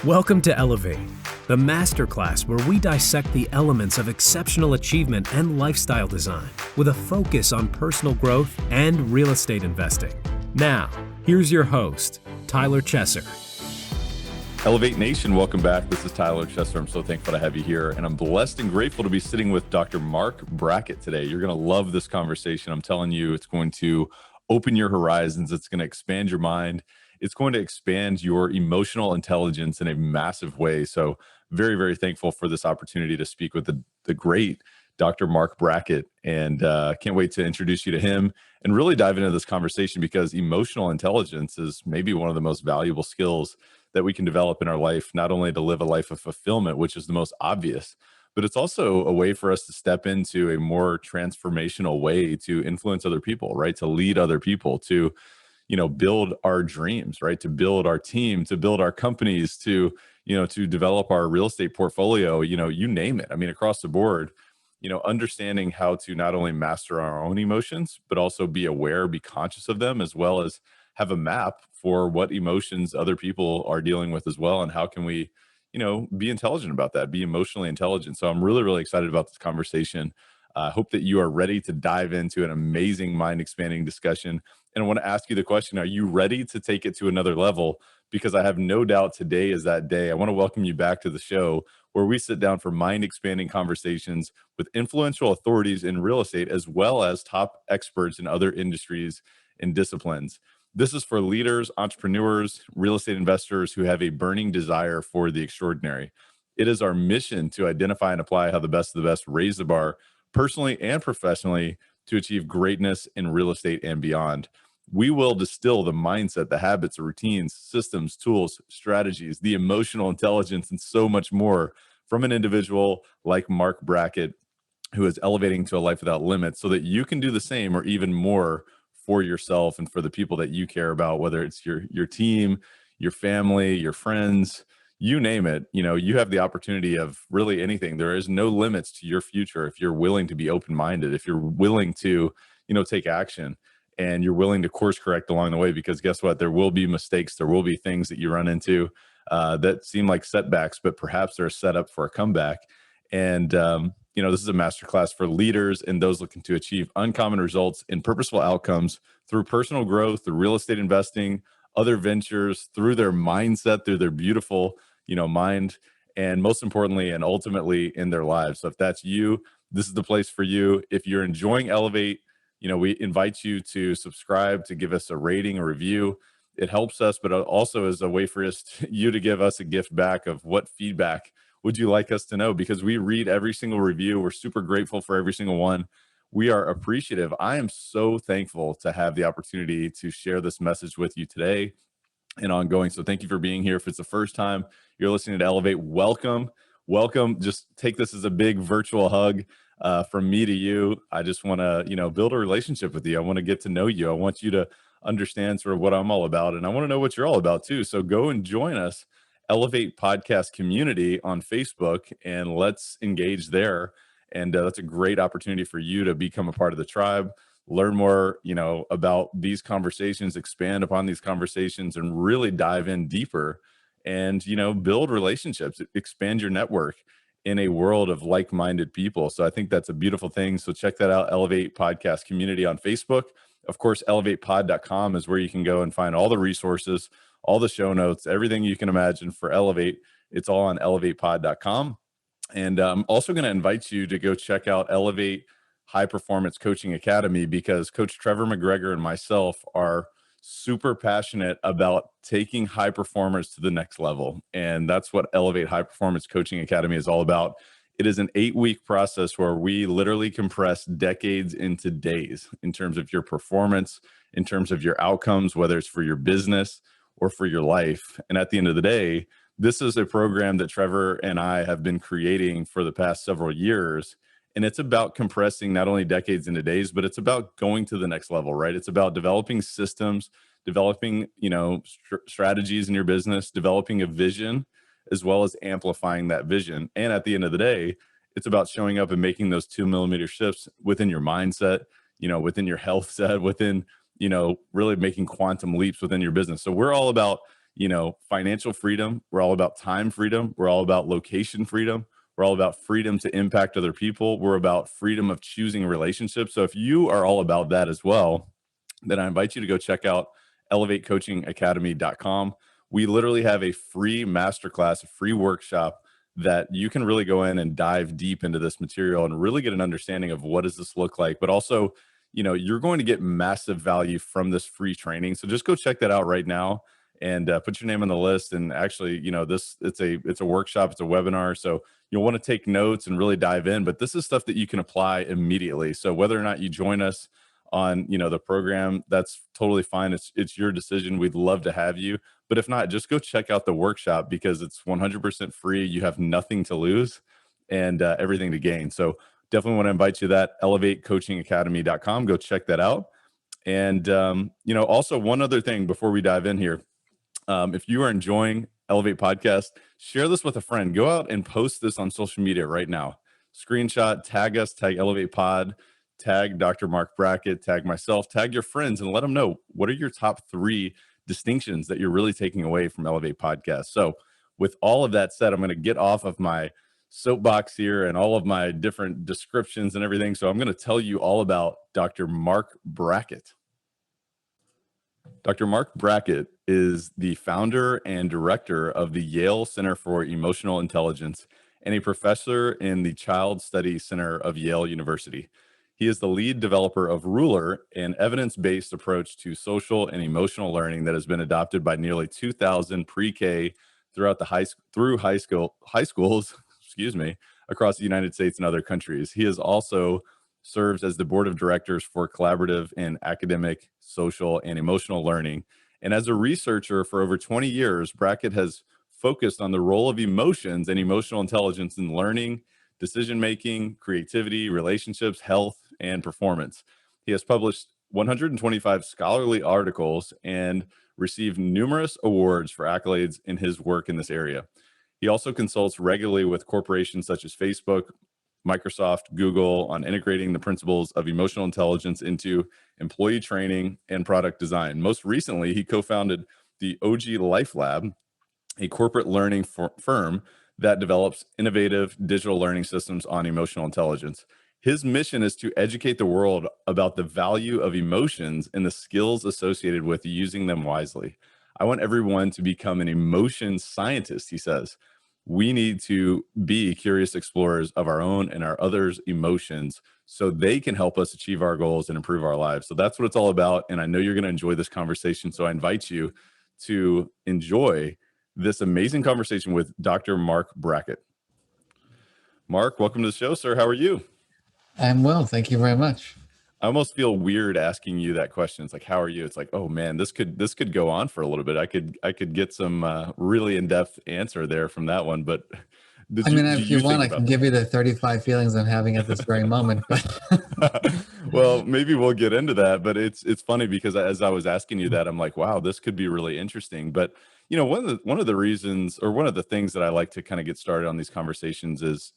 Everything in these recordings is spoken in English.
Welcome to Elevate, the masterclass where we dissect the elements of exceptional achievement and lifestyle design with a focus on personal growth and real estate investing. Now, here's your host, Tyler Chesser. Elevate Nation, welcome back. This is Tyler Chesser. I'm so thankful to have you here, and I'm blessed and grateful to be sitting with Dr. Mark Brackett today. You're going to love this conversation. I'm telling you, it's going to open your horizons. It's going to expand your mind. It's going to expand your emotional intelligence in a massive way. So very, very thankful for this opportunity to speak with the great Dr. Mark Brackett, and can't wait to introduce you to him and really dive into this conversation, because emotional intelligence is maybe one of the most valuable skills that we can develop in our life, not only to live a life of fulfillment, which is the most obvious, but it's also a way for us to step into a more transformational way to influence other people, right? To lead other people, to build our dreams, right? To build our team, to build our companies, to develop our real estate portfolio, you name it. I mean, across the board, understanding how to not only master our own emotions, but also be aware, be conscious of them, as well as have a map for what emotions other people are dealing with as well. And how can we, be intelligent about that, be emotionally intelligent. So I'm really, really excited about this conversation. I hope that you are ready to dive into an amazing mind expanding discussion. And I want to ask you the question, are you ready to take it to another level? Because I have no doubt today is that day. I want to welcome you back to the show where we sit down for mind expanding conversations with influential authorities in real estate, as well as top experts in other industries and disciplines. This is for leaders, entrepreneurs, real estate investors who have a burning desire for the extraordinary. It is our mission to identify and apply how the best of the best raise the bar personally and professionally to achieve greatness in real estate and beyond. We will distill the mindset, the habits, the routines, systems, tools, strategies, the emotional intelligence, and so much more from an individual like Mark Brackett, who is elevating to a life without limits, so that you can do the same or even more for yourself and for the people that you care about, whether it's your team, your family, your friends, you name it. You have the opportunity of really anything. There is no limits to your future if you're willing to be open-minded, if you're willing to, take action, and you're willing to course correct along the way. Because guess what? There will be mistakes. There will be things that you run into that seem like setbacks, but perhaps they're set up for a comeback. And, this is a masterclass for leaders and those looking to achieve uncommon results in purposeful outcomes through personal growth, through real estate investing, other ventures, through their mindset, through their beautiful, mind, and most importantly, and ultimately in their lives. So if that's you, this is the place for you. If you're enjoying Elevate, we invite you to subscribe, to give us a rating, a review. It helps us, but also is a way for you to give us a gift back of what feedback would you like us to know? Because we read every single review. We're super grateful for every single one. We are appreciative. I am so thankful to have the opportunity to share this message with you today and ongoing. So thank you for being here. If it's the first time you're listening to Elevate, welcome. Just take this as a big virtual hug from me to you. I just want to, build a relationship with you. I want to get to know you. I want you to understand sort of what I'm all about, and I want to know what you're all about too. So go and join us, Elevate Podcast Community on Facebook, and let's engage there. And that's a great opportunity for you to become a part of the tribe, learn more, about these conversations, expand upon these conversations, and really dive in deeper and, build relationships, expand your network in a world of like-minded people. So I think that's a beautiful thing. So check that out, Elevate Podcast Community on Facebook. Of course, elevatepod.com is where you can go and find all the resources, all the show notes, everything you can imagine for Elevate. It's all on elevatepod.com. And I'm also going to invite you to go check out Elevate High Performance Coaching Academy, because Coach Trevor McGregor and myself are super passionate about taking high performers to the next level. And that's what Elevate High Performance Coaching Academy is all about. It is an 8-week process where we literally compress decades into days in terms of your performance, in terms of your outcomes, whether it's for your business or for your life. And at the end of the day, this is a program that Trevor and I have been creating for the past several years. And it's about compressing not only decades into days, but it's about going to the next level, right? It's about developing systems, developing, strategies in your business, developing a vision, as well as amplifying that vision. And at the end of the day, it's about showing up and making those 2mm shifts within your mindset, within your health set, within, really making quantum leaps within your business. So we're all about, financial freedom. We're all about time freedom. We're all about location freedom. We're all about freedom to impact other people. We're about freedom of choosing relationships. So if you are all about that as well, then I invite you to go check out elevatecoachingacademy.com. We literally have a free masterclass, a free workshop that you can really go in and dive deep into this material and really get an understanding of what does this look like. But also, you're going to get massive value from this free training. So just go check that out right now and put your name on the list. And actually, it's a workshop, it's a webinar. So you'll want to take notes and really dive in. But this is stuff that you can apply immediately. So whether or not you join us on the program, that's totally fine. It's your decision. We'd love to have you. But if not, just go check out the workshop because it's 100% free. You have nothing to lose and everything to gain. So definitely want to invite you to that, elevatecoachingacademy.com. Go check that out. And, also one other thing before we dive in here, if you are enjoying Elevate Podcast, share this with a friend. Go out and post this on social media right now. Screenshot, tag us, tag Elevate Pod, tag Dr. Marc Brackett, tag myself, tag your friends, and let them know what are your top 3 distinctions that you're really taking away from Elevate Podcast. So with all of that said, I'm going to get off of my soapbox here and all of my different descriptions and everything. So I'm going to tell you all about Dr. Mark Brackett. Dr. Mark Brackett is the founder and director of the Yale Center for Emotional Intelligence and a professor in the Child Study Center of Yale University. He is the lead developer of Ruler, an evidence-based approach to social and emotional learning that has been adopted by nearly 2,000 pre-K throughout the high schools, across the United States and other countries. He has also serves as the board of directors for collaborative and academic, social, and emotional learning. And as a researcher for over 20 years, Brackett has focused on the role of emotions and emotional intelligence in learning, decision-making, creativity, relationships, health, and performance. He has published 125 scholarly articles and received numerous awards for accolades in his work in this area. He also consults regularly with corporations such as Facebook, Microsoft, Google on integrating the principles of emotional intelligence into employee training and product design. Most recently, he co-founded the OG Life Lab, a corporate learning firm that develops innovative digital learning systems on emotional intelligence. His mission is to educate the world about the value of emotions and the skills associated with using them wisely. I want everyone to become an emotion scientist, he says. We need to be curious explorers of our own and our others' emotions so they can help us achieve our goals and improve our lives. So that's what it's all about. And I know you're going to enjoy this conversation. So I invite you to enjoy this amazing conversation with Dr. Mark Brackett. Mark, welcome to the show, sir. How are you? I'm well. Thank you very much. I almost feel weird asking you that question. It's like, how are you? It's like, oh man, this could go on for a little bit. I could get some really in-depth answer there from that one. But if you want, I can give you the 35 feelings I'm having at this very moment. But well, maybe we'll get into that. But it's funny because as I was asking you that, I'm like, wow, this could be really interesting. But one of the reasons or one of the things that I like to kind of get started on these conversations is,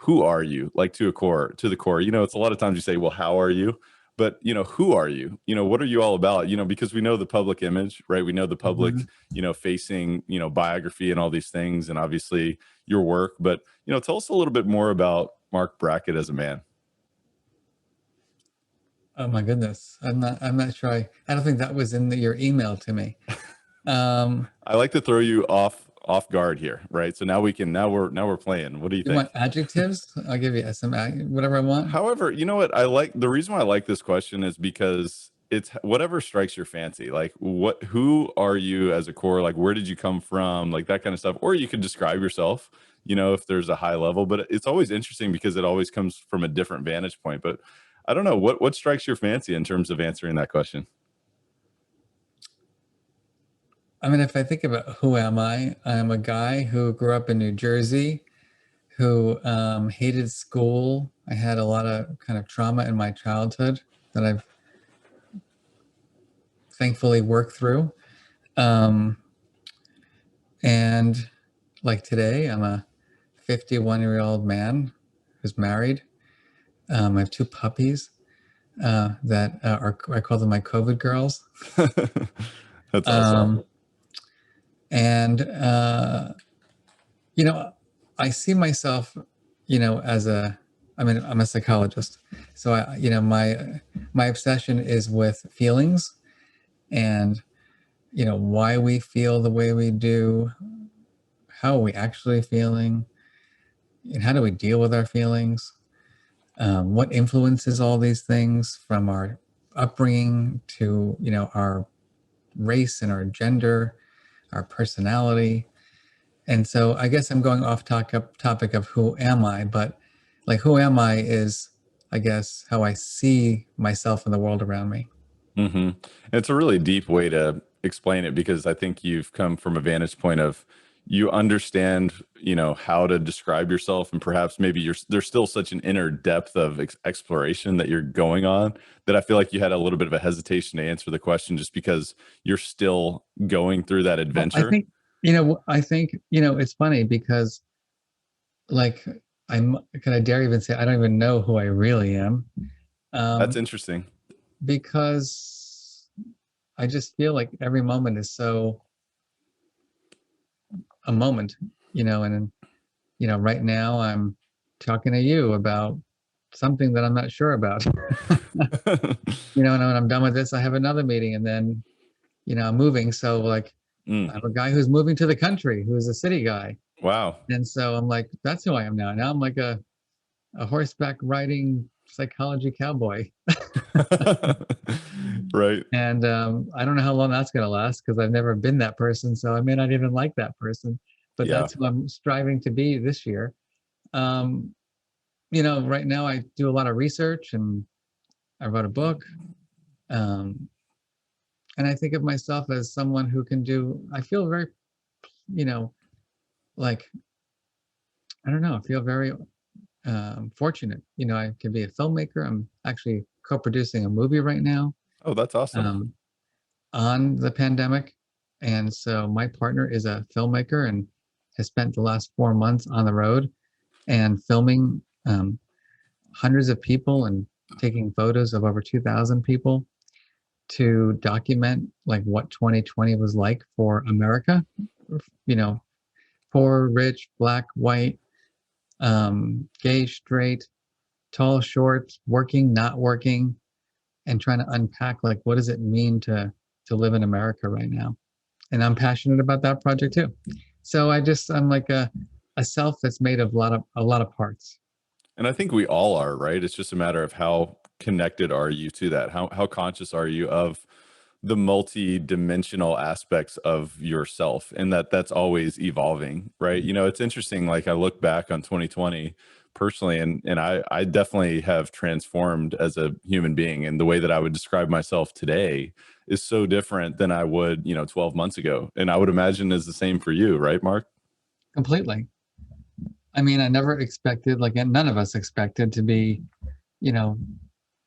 who are you? Like to the core, it's a lot of times you say, well, how are you? But, who are you? What are you all about? Because we know the public image, right? We know the public, facing, biography and all these things and obviously your work. But, tell us a little bit more about Mark Brackett as a man. Oh my goodness. I'm not sure. I don't think that was in your email to me. I like to throw you off guard here, right? So now we're playing. What do you think? You want adjectives? I'll give you some whatever I want. However, you know what the reason why I like this question is because it's whatever strikes your fancy. Like who are you as a core? Like where did you come from? Like that kind of stuff. Or you could describe yourself, if there's a high level, but it's always interesting because it always comes from a different vantage point. But I don't know what strikes your fancy in terms of answering that question. If I think about who am I, I'm a guy who grew up in New Jersey, who hated school. I had a lot of kind of trauma in my childhood that I've thankfully worked through. And like today, I'm a 51-year-old man who's married. I have 2 puppies that I call them my COVID girls. That's awesome. And, you know, I see myself, as I'm a psychologist. So my obsession is with feelings and, why we feel the way we do, how are we actually feeling, and how do we deal with our feelings? What influences all these things from our upbringing to, our race and our gender, our personality. And so I guess I'm going off topic of who am I, but like who am I is, I guess, how I see myself in the world around me. Mm-hmm. It's a really deep way to explain it because I think you've come from a vantage point of you understand, how to describe yourself, and perhaps maybe there's still such an inner depth of exploration that you're going on that I feel like you had a little bit of a hesitation to answer the question just because you're still going through that Well, adventure. it's funny because like can I dare even say I don't even know who I really am. That's Um, interesting. because I just feel like every moment is so a moment, and right now I'm talking to you about something that I'm not sure about. And when I'm done with this, I have another meeting, and then, I'm moving. So like Mm, I'm a guy who's moving to the country, who's a city guy. wow. And so I'm like, that's who I am now. Now I'm like a horseback riding psychology cowboy. Right. And I don't know how long that's going to last because I've never been that person. So I may not even like that person, but Yeah. that's who I'm striving to be this year. Um, right now I do a lot of research and I wrote a book. Um, and I think of myself as someone who can I feel very, you know, like, I don't know, I feel very fortunate. I can be a filmmaker. I'm actually co-producing a movie right now Oh, that's awesome. um, on the pandemic. And so my partner is a filmmaker and has spent the last 4 months on the road and filming hundreds of people and taking photos of over 2,000 people to document like what 2020 was like for America, you know, poor, rich, black, white, gay, straight, tall, short, working, not working, and trying to unpack like what does it mean to live in America right now. And I'm passionate about that project too. So I'm like a self that's made of a lot of parts. And I think we all are, right? It's just a matter of how connected are you to that? How conscious are you of the multi-dimensional aspects of yourself, and that's always evolving, right? It's interesting. Like I look back on 2020 personally, and I definitely have transformed as a human being, and the way that I would describe myself today is so different than I would, 12 months ago. And I would imagine is the same for you, right, Mark? Completely. I mean, I never expected, like none of us expected to be, you know,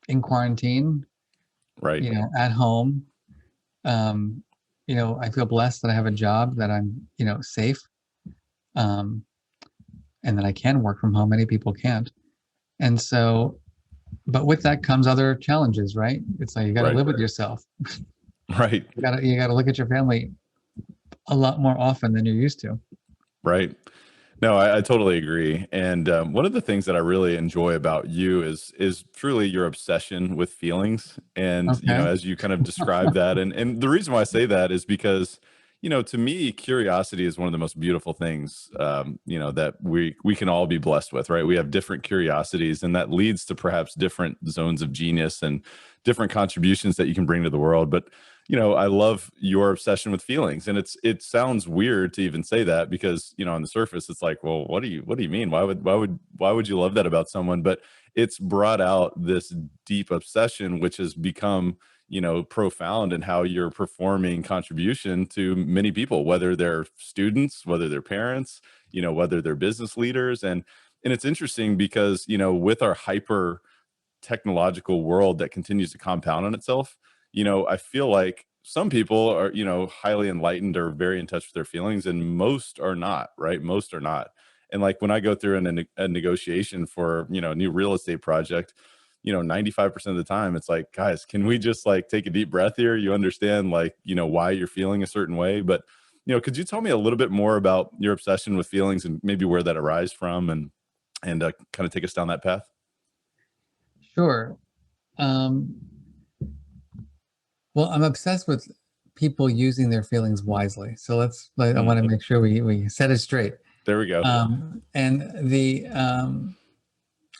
in quarantine, Right. at home. Um, I feel blessed that I have a job that I'm, safe, um, and that I can work from home. Many people can't. And so, but with that comes other challenges, right? It's like you got to Right. live with yourself. Right. You got to look at your family a lot more often than you're used to. Right. No, I totally agree. And one of the things that I really enjoy about you is truly your obsession with feelings. And Okay. as you kind of describe that, and the reason why I say that is because to me, curiosity is one of the most beautiful things that we can all be blessed with. Right? We have different curiosities, and that leads to perhaps different zones of genius and different contributions that you can bring to the world. But I love your obsession with feelings, and it sounds weird to even say that because on the surface it's like, well, what do you mean? Why would you love that about someone? But it's brought out this deep obsession, which has become profound in how you're performing contribution to many people, whether they're students, whether they're parents, whether they're business leaders, and it's interesting because with our hyper technological world that continues to compound on itself, I feel like some people are, highly enlightened or very in touch with their feelings, and most are not, right? Most are not. And like when I go through a negotiation for, a new real estate project, 95% of the time it's like, guys, can we just like take a deep breath here? You understand, like, why you're feeling a certain way. But Could you tell me a little bit more about your obsession with feelings and maybe where that arises from, and kind of take us down that path? Sure. Um, well, I'm obsessed with people using their feelings wisely. So I want to make sure we set it straight. There we go. And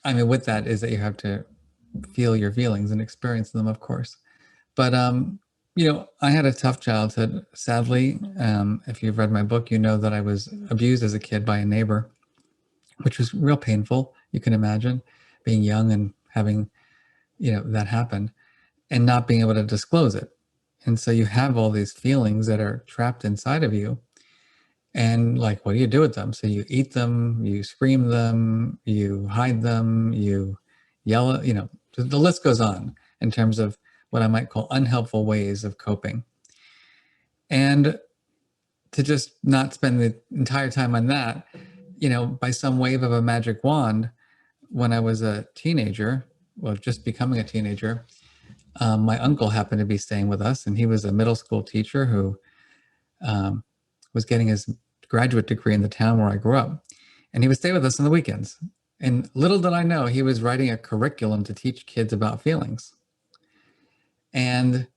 I mean, with that is that you have to feel your feelings and experience them, of course. But I had a tough childhood. Sadly, if you've read my book, you know that I was abused as a kid by a neighbor, which was real painful. You can imagine being young and having, that happen and not being able to disclose it. And so you have all these feelings that are trapped inside of you. And like, what do you do with them? So you eat them, you scream them, you hide them, you yell, the list goes on in terms of what I might call unhelpful ways of coping. And to just not spend the entire time on that, by some wave of a magic wand, when I was a teenager, well, just becoming a teenager, my uncle happened to be staying with us, and he was a middle school teacher who was getting his graduate degree in the town where I grew up. And he would stay with us on the weekends. And little did I know, he was writing a curriculum to teach kids about feelings. And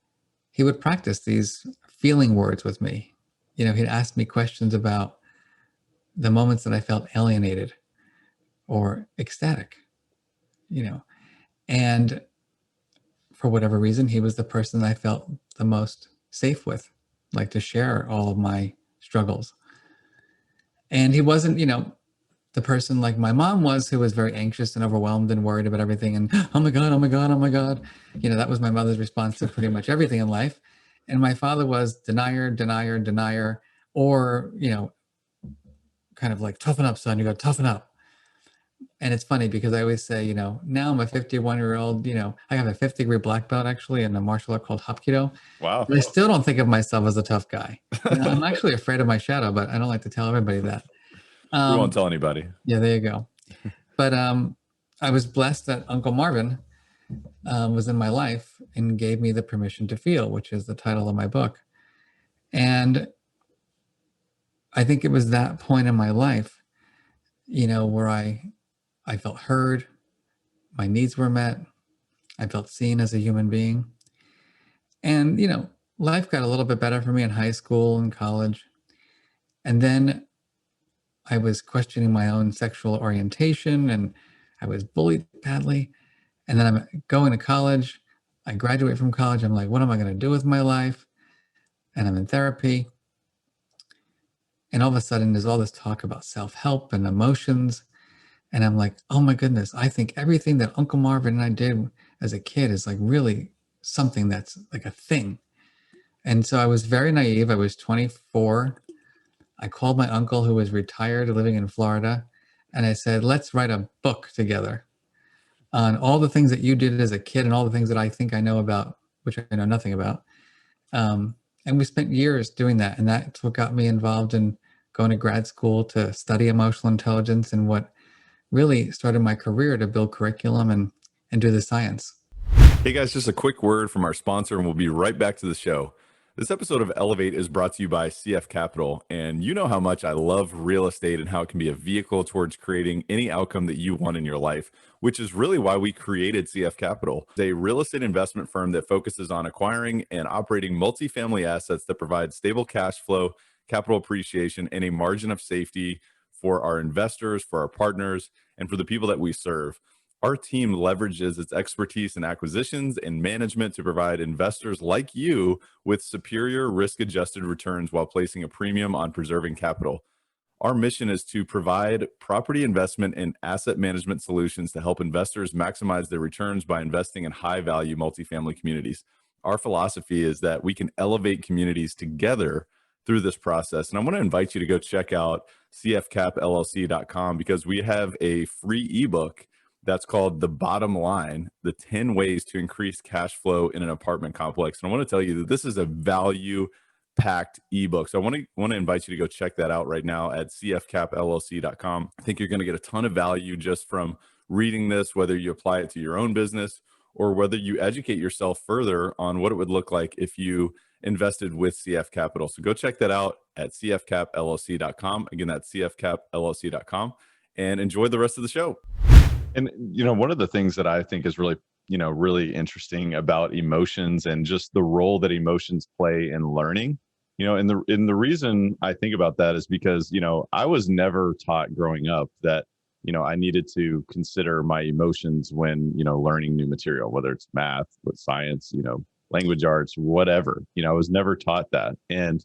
he would practice these feeling words with me. He'd ask me questions about the moments that I felt alienated or ecstatic, and for whatever reason, he was the person I felt the most safe with, like to share all of my struggles. And he wasn't, the person like my mom was, who was very anxious and overwhelmed and worried about everything. And oh my God, oh my God, oh my God. That was my mother's response to pretty much everything in life. And my father was denier, denier, denier, or, kind of like, toughen up, son, you got to toughen up. And it's funny because I always say, now I'm a 51-year-old, I have a 5th degree black belt actually in a martial art called Hapkido. Wow. But I still don't think of myself as a tough guy. I'm actually afraid of my shadow, but I don't like to tell everybody that. We won't tell anybody. Yeah, there you go. But I was blessed that Uncle Marvin was in my life and gave me the permission to feel, which is the title of my book. And I think it was that point in my life, where I felt heard, my needs were met, I felt seen as a human being. And, life got a little bit better for me in high school and college. And then I was questioning my own sexual orientation, and I was bullied badly. And then I'm going to college. I graduate from college. I'm like, what am I going to do with my life? And I'm in therapy. And all of a sudden, there's all this talk about self-help and emotions. And I'm like, oh my goodness, I think everything that Uncle Marvin and I did as a kid is like really something that's like a thing. And so I was very naive. I was 24. I called my uncle, who was retired, living in Florida. And I said, let's write a book together on all the things that you did as a kid and all the things that I think I know about, which I know nothing about. And we spent years doing that. And that's what got me involved in going to grad school to study emotional intelligence, and what really started my career to build curriculum and do the science. Hey guys, just a quick word from our sponsor, and we'll be right back to the show. This episode of Elevate is brought to you by CF Capital, and you know how much I love real estate and how it can be a vehicle towards creating any outcome that you want in your life, which is really why we created CF Capital. It's a real estate investment firm that focuses on acquiring and operating multifamily assets that provide stable cash flow, capital appreciation, and a margin of safety for our investors, for our partners, and for the people that we serve. Our team leverages its expertise in acquisitions and management to provide investors like you with superior risk-adjusted returns while placing a premium on preserving capital. Our mission is to provide property investment and asset management solutions to help investors maximize their returns by investing in high-value multifamily communities. Our philosophy is that we can elevate communities together through this process. And I want to invite you to go check out cfcapllc.com, because we have a free ebook that's called The Bottom Line, the 10 ways to increase cash flow in an apartment complex. And I want to tell you that this is a value-packed ebook. So I want to invite you to go check that out right now at cfcapllc.com. I think you're going to get a ton of value just from reading this, whether you apply it to your own business or whether you educate yourself further on what it would look like if you invested with CF Capital. So go check that out at cfcapllc.com. Again, that's cfcapllc.com, and enjoy the rest of the show. And, one of the things that I think is really, really interesting about emotions and just the role that emotions play in learning, and the reason I think about that is because, I was never taught growing up that, I needed to consider my emotions when, learning new material, whether it's math, with science, language arts, whatever. I was never taught that. And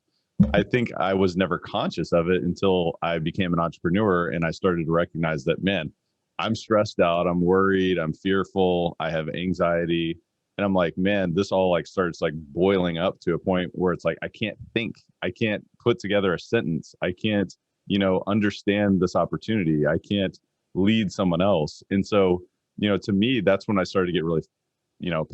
I think I was never conscious of it until I became an entrepreneur and I started to recognize that, man, I'm stressed out, I'm worried, I'm fearful, I have anxiety. And I'm like, man, this all starts boiling up to a point where it's I can't think, I can't put together a sentence, I can't, understand this opportunity, I can't lead someone else. And so, to me, that's when I started to get really,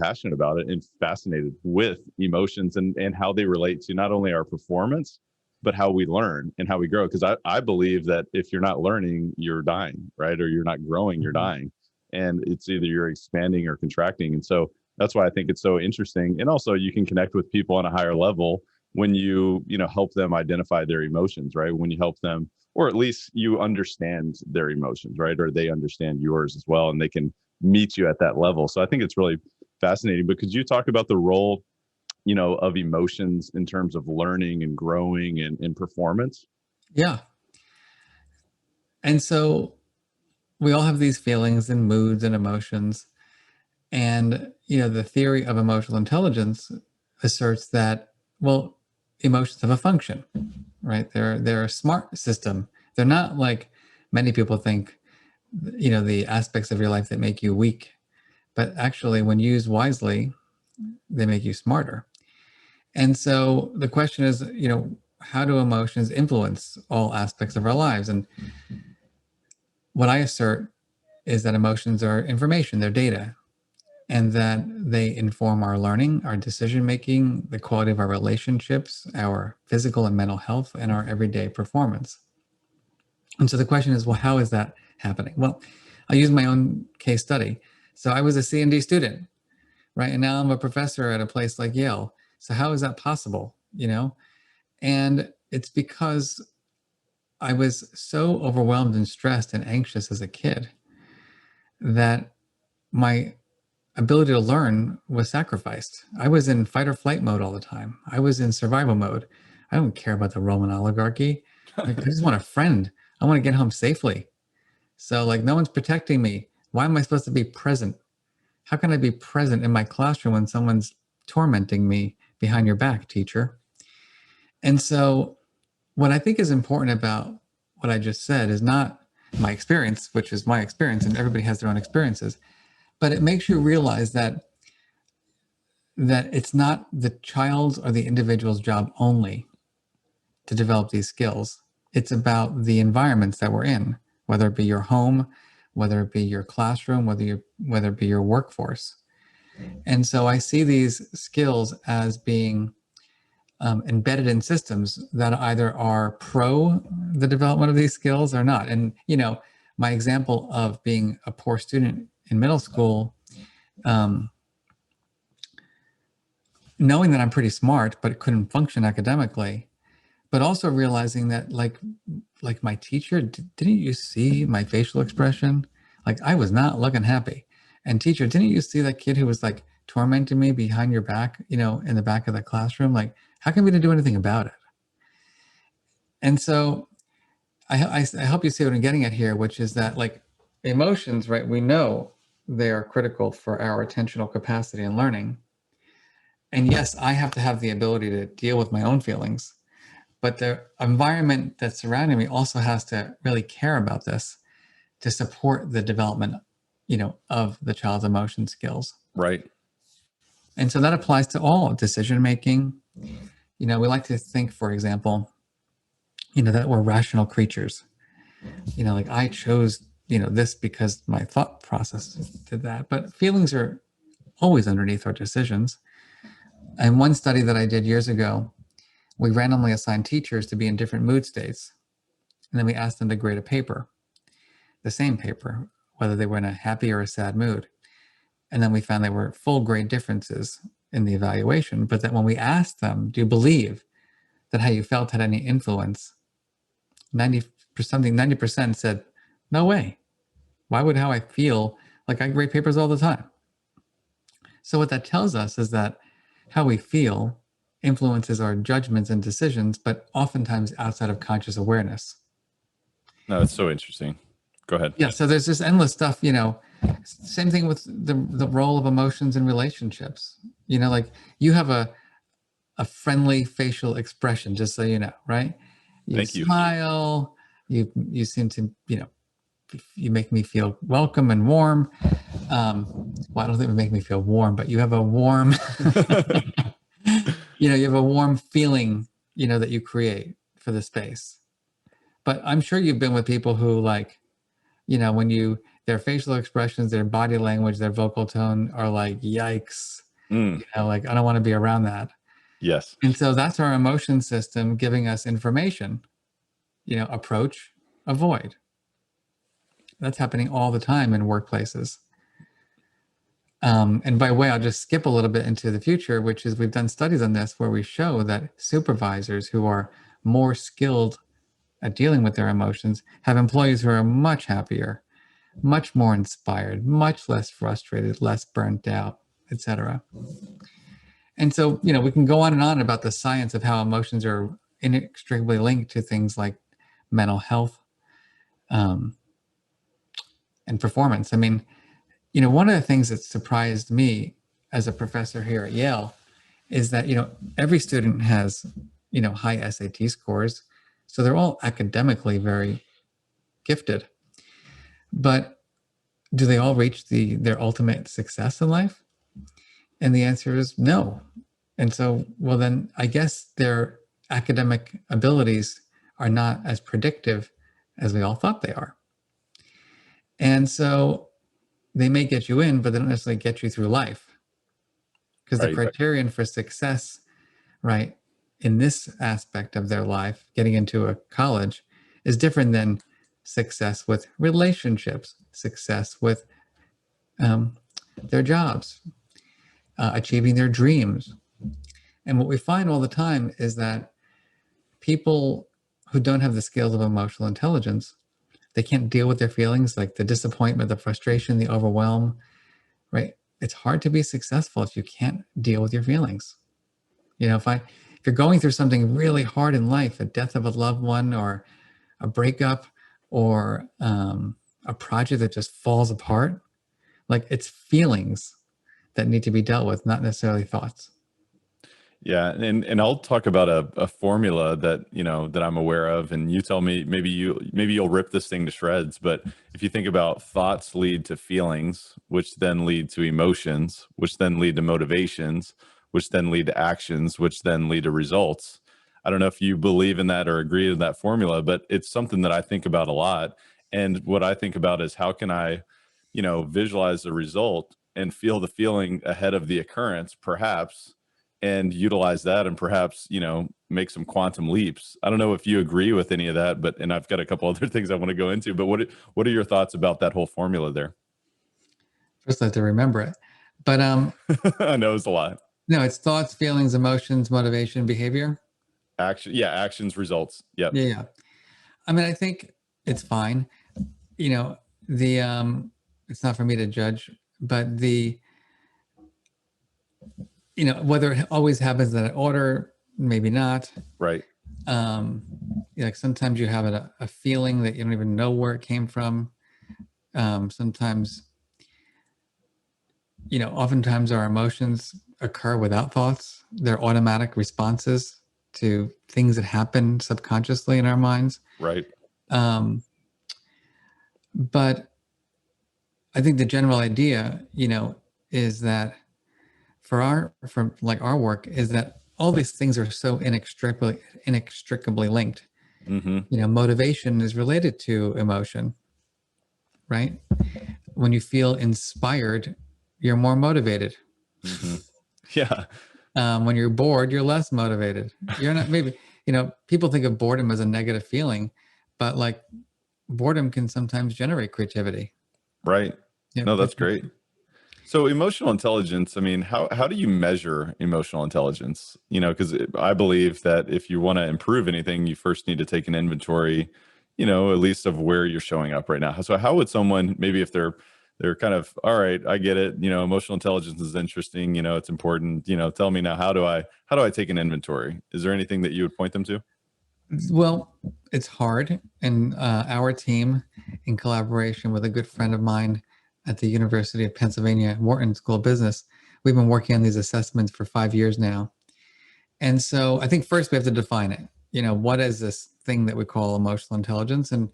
passionate about it and fascinated with emotions and how they relate to not only our performance, but how we learn and how we grow. Because I believe that if you're not learning, you're dying, right? Or you're not growing, you're dying. And it's either you're expanding or contracting. And so that's why I think it's so interesting. And also you can connect with people on a higher level when you help them identify their emotions, right? When you help them, or at least you understand their emotions, right? Or they understand yours as well, and they can meet you at that level. So I think it's really fascinating. But could you talk about the role of emotions in terms of learning and growing and performance? Yeah. And so we all have these feelings and moods and emotions. And, the theory of emotional intelligence asserts that, well, emotions have a function, right? They're a smart system. They're not like many people think, the aspects of your life that make you weak. But actually, when used wisely, they make you smarter. And so the question is, how do emotions influence all aspects of our lives? And what I assert is that emotions are information, they're data, and that they inform our learning, our decision making, the quality of our relationships, our physical and mental health, and our everyday performance. And so the question is, well, how is that happening? Well, I'll use my own case study. So I was a C&D student, right? And now I'm a professor at a place like Yale. So how is that possible? And it's because I was so overwhelmed and stressed and anxious as a kid that my ability to learn was sacrificed. I was in fight or flight mode all the time. I was in survival mode. I don't care about the Roman oligarchy. I just want a friend. I want to get home safely. So no one's protecting me. Why am I supposed to be present? How can I be present in my classroom when someone's tormenting me behind your back, teacher? And so what I think is important about what I just said is not my experience, which is my experience, and everybody has their own experiences, but it makes you realize that it's not the child's or the individual's job only to develop these skills. It's about the environments that we're in, whether it be your home, whether it be your classroom, whether it be your workforce. And so I see these skills as being embedded in systems that either are pro the development of these skills or not. And, my example of being a poor student in middle school, knowing that I'm pretty smart, but couldn't function academically, but also realizing that like my teacher, didn't you see my facial expression? I was not looking happy. And teacher, didn't you see that kid who was tormenting me behind your back, in the back of the classroom? How can we do anything about it? And so I hope you see what I'm getting at here, which is that emotions, right? We know they are critical for our attentional capacity and learning. And yes, I have to have the ability to deal with my own feelings, but the environment that's surrounding me also has to really care about this to support the development, of the child's emotion skills. Right. And so that applies to all decision making. We like to think, for example, that we're rational creatures. I chose, this because my thought process did that. But feelings are always underneath our decisions. And one study that I did years ago, we randomly assigned teachers to be in different mood states. And then we asked them to grade a paper, the same paper, whether they were in a happy or a sad mood. And then we found there were full grade differences in the evaluation, but that when we asked them, do you believe that how you felt had any influence? 90% said, no way. Why would how I feel? Like, I grade papers all the time. So what that tells us is that how we feel influences our judgments and decisions, but oftentimes outside of conscious awareness. No, that's so interesting. Go ahead. Yeah. So there's just endless stuff, same thing with the role of emotions in relationships. Like, you have a friendly facial expression, just so you know, right? Thank you. Smile, you seem to, you make me feel welcome and warm. Well, I don't think it would make me feel warm, but you have a warm, you have a warm feeling, that you create for the space. But I'm sure you've been with people who, like, when their facial expressions, their body language, their vocal tone are like, yikes, like, I don't want to be around that. Yes. And so that's our emotion system giving us information, approach, avoid. That's happening all the time in workplaces. And by the way, I'll just skip a little bit into the future, which is, we've done studies on this where we show that supervisors who are more skilled at dealing with their emotions have employees who are much happier, much more inspired, much less frustrated, less burnt out, etc. And so, we can go on and on about the science of how emotions are inextricably linked to things like mental health, and performance. I mean, one of the things that surprised me as a professor here at Yale is that, every student has, high SAT scores. So they're all academically very gifted. But do they all reach their ultimate success in life? And the answer is no. And so, well, then I guess their academic abilities are not as predictive as we all thought they are. And so they may get you in, but they don't necessarily get you through life. Because the criterion for success, right, in this aspect of their life, getting into a college, is different than success with relationships, success with their jobs, achieving their dreams. And what we find all the time is that people who don't have the skills of emotional intelligence, they can't deal with their feelings, like the disappointment, the frustration, the overwhelm, right? It's hard to be successful if you can't deal with your feelings. If you're going through something really hard in life, a death of a loved one, or a breakup, or a project that just falls apart, like, it's feelings that need to be dealt with, not necessarily thoughts. Yeah, and I'll talk about a formula that that I'm aware of, and you tell me, maybe you'll rip this thing to shreds. But if you think about, thoughts lead to feelings, which then lead to emotions, which then lead to motivations, which then lead to actions, which then lead to results. I don't know if you believe in that or agree with that formula, but it's something that I think about a lot. And what I think about is, how can I, visualize the result and feel the feeling ahead of the occurrence, perhaps, and utilize that, and perhaps, make some quantum leaps. I don't know if you agree with any of that, and I've got a couple other things I want to go into, but what are your thoughts about that whole formula there? First, I have to remember it. But I know it's a lot. no, it's thoughts, feelings, emotions, motivation, behavior. Actions, results. Yep. Yeah. I mean, I think it's fine. It's not for me to judge, but whether it always happens in that order, maybe not. Right. Like, sometimes you have a feeling that you don't even know where it came from. Sometimes, oftentimes our emotions occur without thoughts. They're automatic responses to things that happen subconsciously in our minds. Right. But I think the general idea, is that for our work, is that all these things are so inextricably linked. Mm-hmm. Motivation is related to emotion, right? When you feel inspired, you're more motivated. Mm-hmm. Yeah. When you're bored, you're less motivated. You're not, maybe, people think of boredom as a negative feeling, but, like, boredom can sometimes generate creativity. Right. Yeah, No, that's great. So emotional intelligence, I mean, how do you measure emotional intelligence? Because I believe that if you want to improve anything, you first need to take an inventory, at least of where you're showing up right now. So how would someone, maybe if they're kind of, all right, I get it, emotional intelligence is interesting, it's important, tell me now, how do I take an inventory? Is there anything that you would point them to? Well, it's hard. And our team, in collaboration with a good friend of mine at the University of Pennsylvania, Wharton School of Business, we've been working on these assessments for 5 years now. And so I think first we have to define it. What is this thing that we call emotional intelligence? And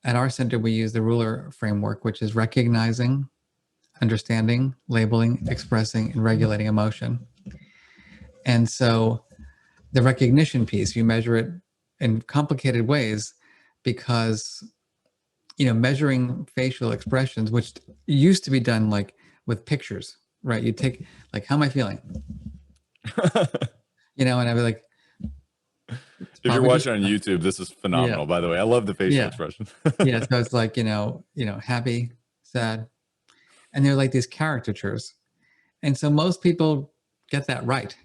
at our center, we use the ruler framework, which is recognizing, understanding, labeling, expressing, and regulating emotion. And so the recognition piece, you measure it in complicated ways because, measuring facial expressions, which used to be done like with pictures, right? You take like, how am I feeling? And I'd be like, if you're watching on YouTube, this is phenomenal, by the way. I love the facial expression. Yeah. So it's like, happy, sad. And they're like these caricatures. And so most people get that right.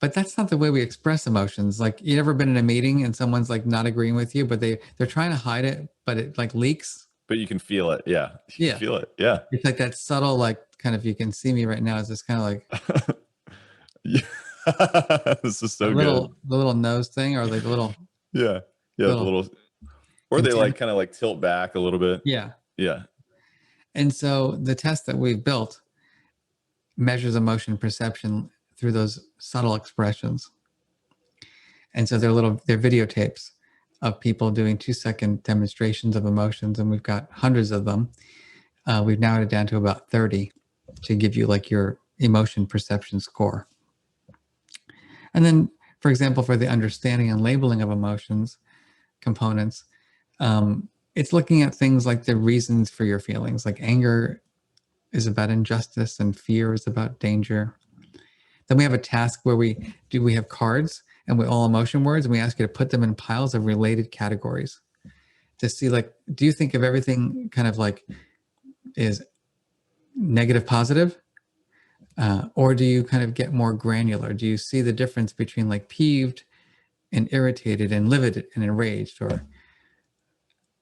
But that's not the way we express emotions. Like, you ever been in a meeting and someone's like not agreeing with you, but they're trying to hide it, but it like leaks. But you can feel it. Yeah. You can feel it. Yeah. It's like that subtle, like kind of, you can see me right now. It's just kind of like, yeah. This is so good. The little nose thing, or like the little. Yeah. Yeah. Or they like kind of like tilt back a little bit. Yeah. Yeah. And so the test that we've built measures emotion perception through those subtle expressions. And so they're videotapes of people doing 2-second demonstrations of emotions. And we've got hundreds of them. We've narrowed it down to about 30 to give you like your emotion perception score. And then, for example, for the understanding and labeling of emotions components, it's looking at things like the reasons for your feelings. Like anger is about injustice and fear is about danger. Then we have a task where we have cards and all emotion words, and we ask you to put them in piles of related categories to see, like, do you think of everything kind of like is negative, positive? Or do you kind of get more granular? Do you see the difference between like peeved and irritated and livid and enraged, or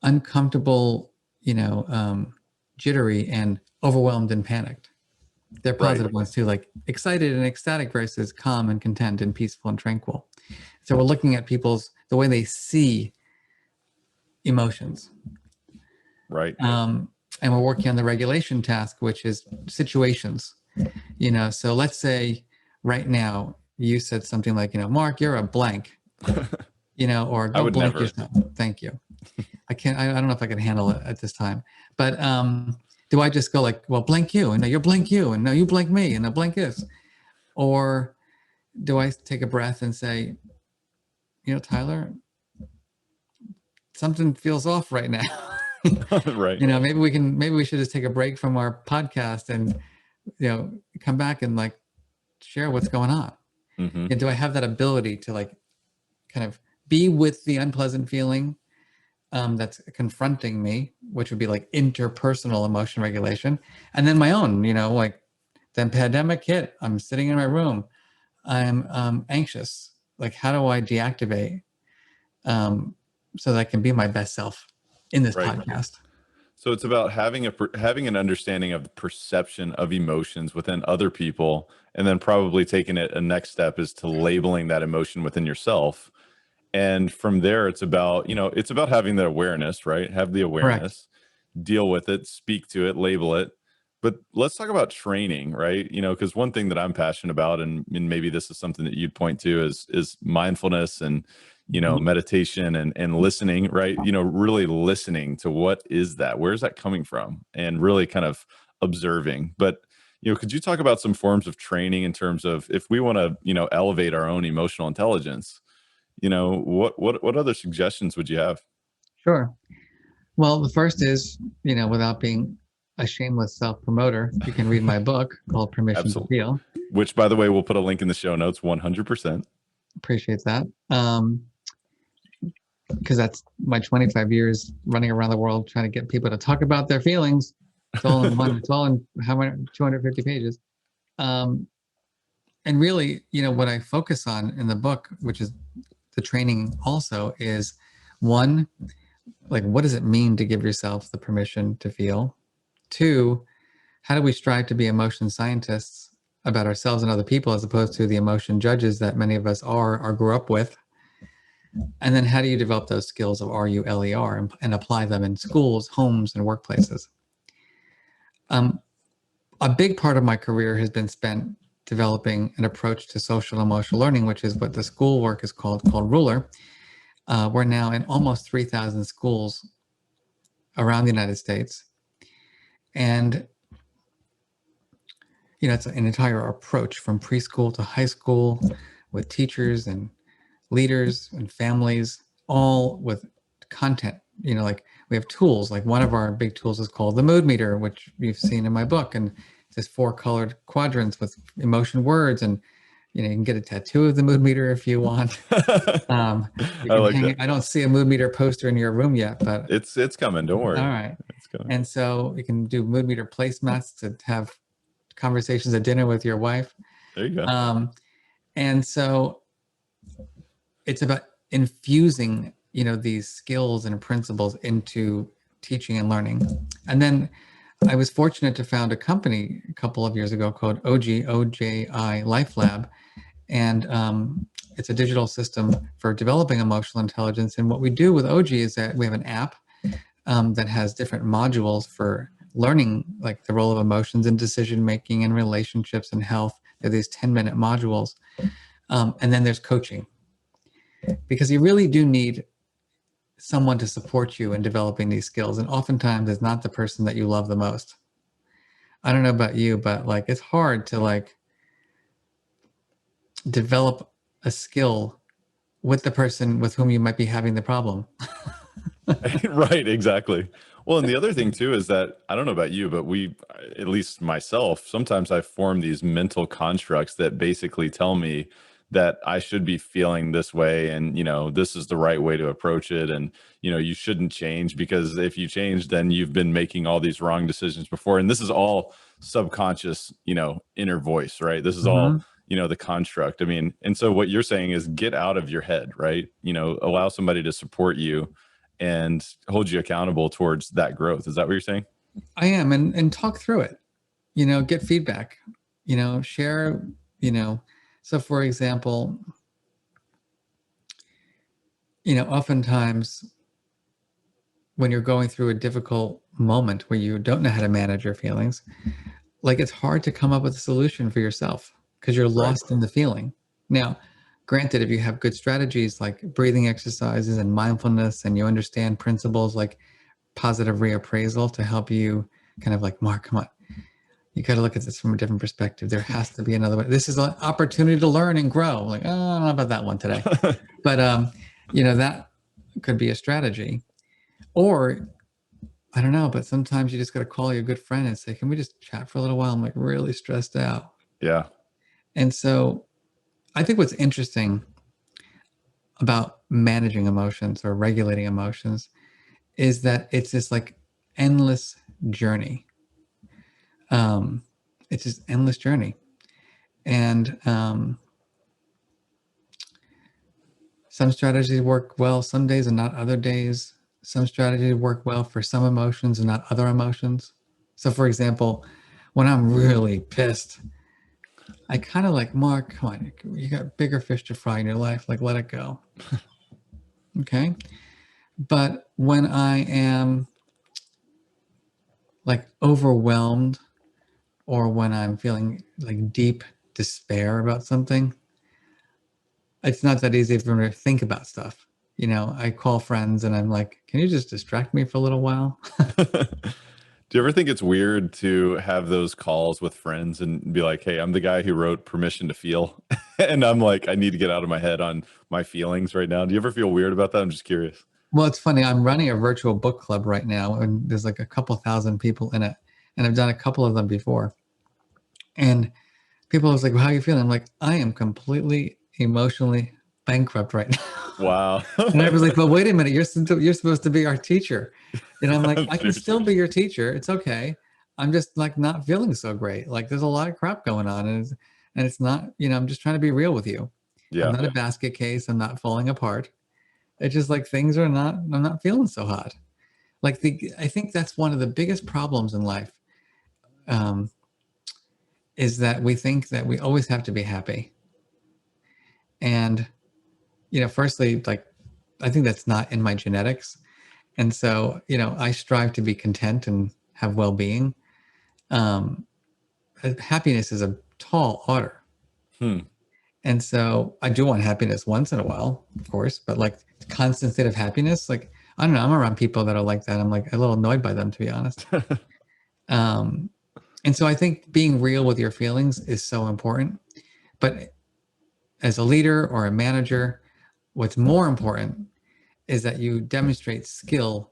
uncomfortable, jittery and overwhelmed and panicked? They're positive ones too, like excited and ecstatic versus calm and content and peaceful and tranquil. So we're looking at the way they see emotions. Right. And we're working on the regulation task, which is situations. So let's say right now you said something like, Mark, you're a blank, or go blank yourself. Thank you. I don't know if I can handle it at this time, but do I just go like, well, blank you, and no, you're blank you, and no, you blank me, and no, blank this? Or do I take a breath and say, Tyler, something feels off right now. Right. Maybe we should just take a break from our podcast and, come back and like share what's going on. Mm-hmm. And do I have that ability to like kind of be with the unpleasant feeling that's confronting me, which would be like interpersonal emotion regulation. And then my own, like the pandemic hit, I'm sitting in my room, I'm anxious. Like, how do I deactivate so that I can be my best self in this podcast? So it's about having an understanding of the perception of emotions within other people, and then probably taking it a next step is to labeling that emotion within yourself. And from there, it's about having the awareness, right? Have the awareness, deal with it, speak to it, label it. But let's talk about training, right? Because one thing that I'm passionate about, and maybe this is something that you'd point to, is mindfulness and, meditation and listening, right? Really listening to what is that? Where's that coming from? And really kind of observing. But, could you talk about some forms of training in terms of if we want to, elevate our own emotional intelligence? What other suggestions would you have? Sure. Well, the first is, without being a shameless self-promoter, you can read my book called Permission to Feel. Which, by the way, we'll put a link in the show notes, 100%. Appreciate that. Because that's my 25 years running around the world trying to get people to talk about their feelings. It's all in one. It's all in how many 250 pages. And really, what I focus on in the book, which is the training also, is one, like, what does it mean to give yourself the permission to feel? Two, how do we strive to be emotion scientists about ourselves and other people, as opposed to the emotion judges that many of us are or grew up with? And then how do you develop those skills of RULER and apply them in schools, homes, and workplaces? A big part of my career has been spent developing an approach to social and emotional learning, which is what the school work is called Ruler. We're now in almost 3,000 schools around the United States. And, it's an entire approach from preschool to high school with teachers and leaders and families, all with content. Like we have tools, like one of our big tools is called the mood meter, which you've seen in my book. And it's just 4 colored quadrants with emotion words. And, you can get a tattoo of the mood meter if you want. I like that. I don't see a mood meter poster in your room yet, but It's coming. Don't worry. All right. It's coming. And so you can do mood meter placemats to have conversations at dinner with your wife. There you go. And so it's about infusing, these skills and principles into teaching and learning. And then I was fortunate to found a company a couple of years ago called OJI Life Lab. And it's a digital system for developing emotional intelligence. And what we do with OG is that we have an app that has different modules for learning, like the role of emotions in decision-making and relationships and health. There are these 10-minute modules. And then there's coaching, because you really do need someone to support you in developing these skills. And oftentimes it's not the person that you love the most. I don't know about you, but like, it's hard to like develop a skill with the person with whom you might be having the problem. Right, exactly. Well, and the other thing too is that, I don't know about you, but at least myself, sometimes I form these mental constructs that basically tell me that I should be feeling this way, and this is the right way to approach it, and you shouldn't change, because if you change, then you've been making all these wrong decisions before. And this is all subconscious, inner voice, right? This is all the construct. I mean, and so what you're saying is get out of your head, right? Allow somebody to support you and hold you accountable towards that growth. Is that what you're saying? I am. And talk through it, get feedback, share, so for example, oftentimes when you're going through a difficult moment where you don't know how to manage your feelings, like it's hard to come up with a solution for yourself because you're lost in the feeling. Now, granted, if you have good strategies like breathing exercises and mindfulness, and you understand principles like positive reappraisal to help you kind of like, Mark, come on, you got to look at this from a different perspective. There has to be another way. This is an opportunity to learn and grow. Like, oh, I don't know about that one today. But, that could be a strategy. Or, I don't know, but sometimes you just got to call your good friend and say, can we just chat for a little while? I'm like really stressed out. Yeah. And so I think what's interesting about managing emotions or regulating emotions is that it's this like endless journey. It's this endless journey. And some strategies work well some days and not other days. Some strategies work well for some emotions and not other emotions. So for example, when I'm really pissed, I kind of like, Mark, come on, you got bigger fish to fry in your life. Like, let it go. Okay. But when I am like overwhelmed, or when I'm feeling like deep despair about something, it's not that easy for me to think about stuff. I call friends and I'm like, can you just distract me for a little while? Do you ever think it's weird to have those calls with friends and be like, hey, I'm the guy who wrote Permission to Feel. And I'm like, I need to get out of my head on my feelings right now. Do you ever feel weird about that? I'm just curious. Well, it's funny. I'm running a virtual book club right now, and there's like a couple thousand people in it. And I've done a couple of them before. And people was like, well, how are you feeling? I'm like, I am completely emotionally bankrupt right now. Wow. And I was like, but wait a minute, you're supposed to be our teacher. And I'm like, I can still be your teacher. It's okay. I'm just like not feeling so great. Like there's a lot of crap going on, and it's not, I'm just trying to be real with you. I'm Yeah. not a basket case. I'm not falling apart. It's just like things are not, I'm not feeling so hot. Like I think that's one of the biggest problems in life, is that we think that we always have to be happy. And, firstly, like, I think that's not in my genetics. And so, I strive to be content and have well-being. Happiness is a tall order. And so I do want happiness once in a while, of course, but like constant state of happiness, like, I don't know, I'm around people that are like that. I'm like a little annoyed by them, to be honest. And so I think being real with your feelings is so important. But as a leader or a manager, what's more important is that you demonstrate skill,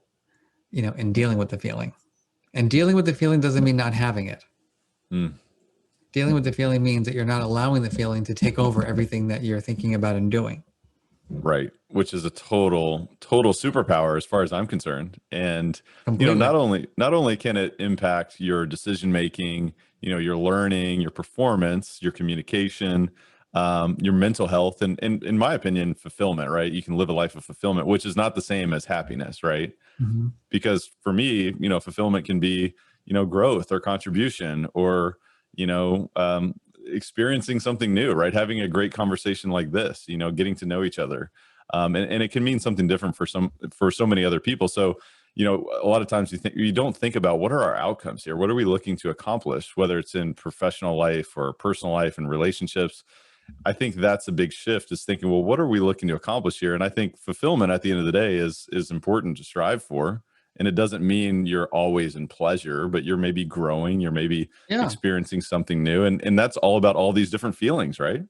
in dealing with the feeling. And dealing with the feeling doesn't mean not having it. Dealing with the feeling means that you're not allowing the feeling to take over everything that you're thinking about and doing. Right. Which is a total superpower as far as I'm concerned. And, Completely. not only can it impact your decision making, your learning, your performance, your communication, your mental health, and in my opinion, fulfillment, right? You can live a life of fulfillment, which is not the same as happiness, right? Mm-hmm. Because for me, fulfillment can be, growth or contribution or, experiencing something new, right? Having a great conversation like this, getting to know each other. And it can mean something different for so many other people. So, a lot of times you don't think about what are our outcomes here? What are we looking to accomplish, whether it's in professional life or personal life and relationships? I think that's a big shift, is thinking, well, what are we looking to accomplish here? And I think fulfillment at the end of the day is important to strive for. And it doesn't mean you're always in pleasure, but you're maybe growing, you're maybe experiencing something new. And that's all about all these different feelings, right?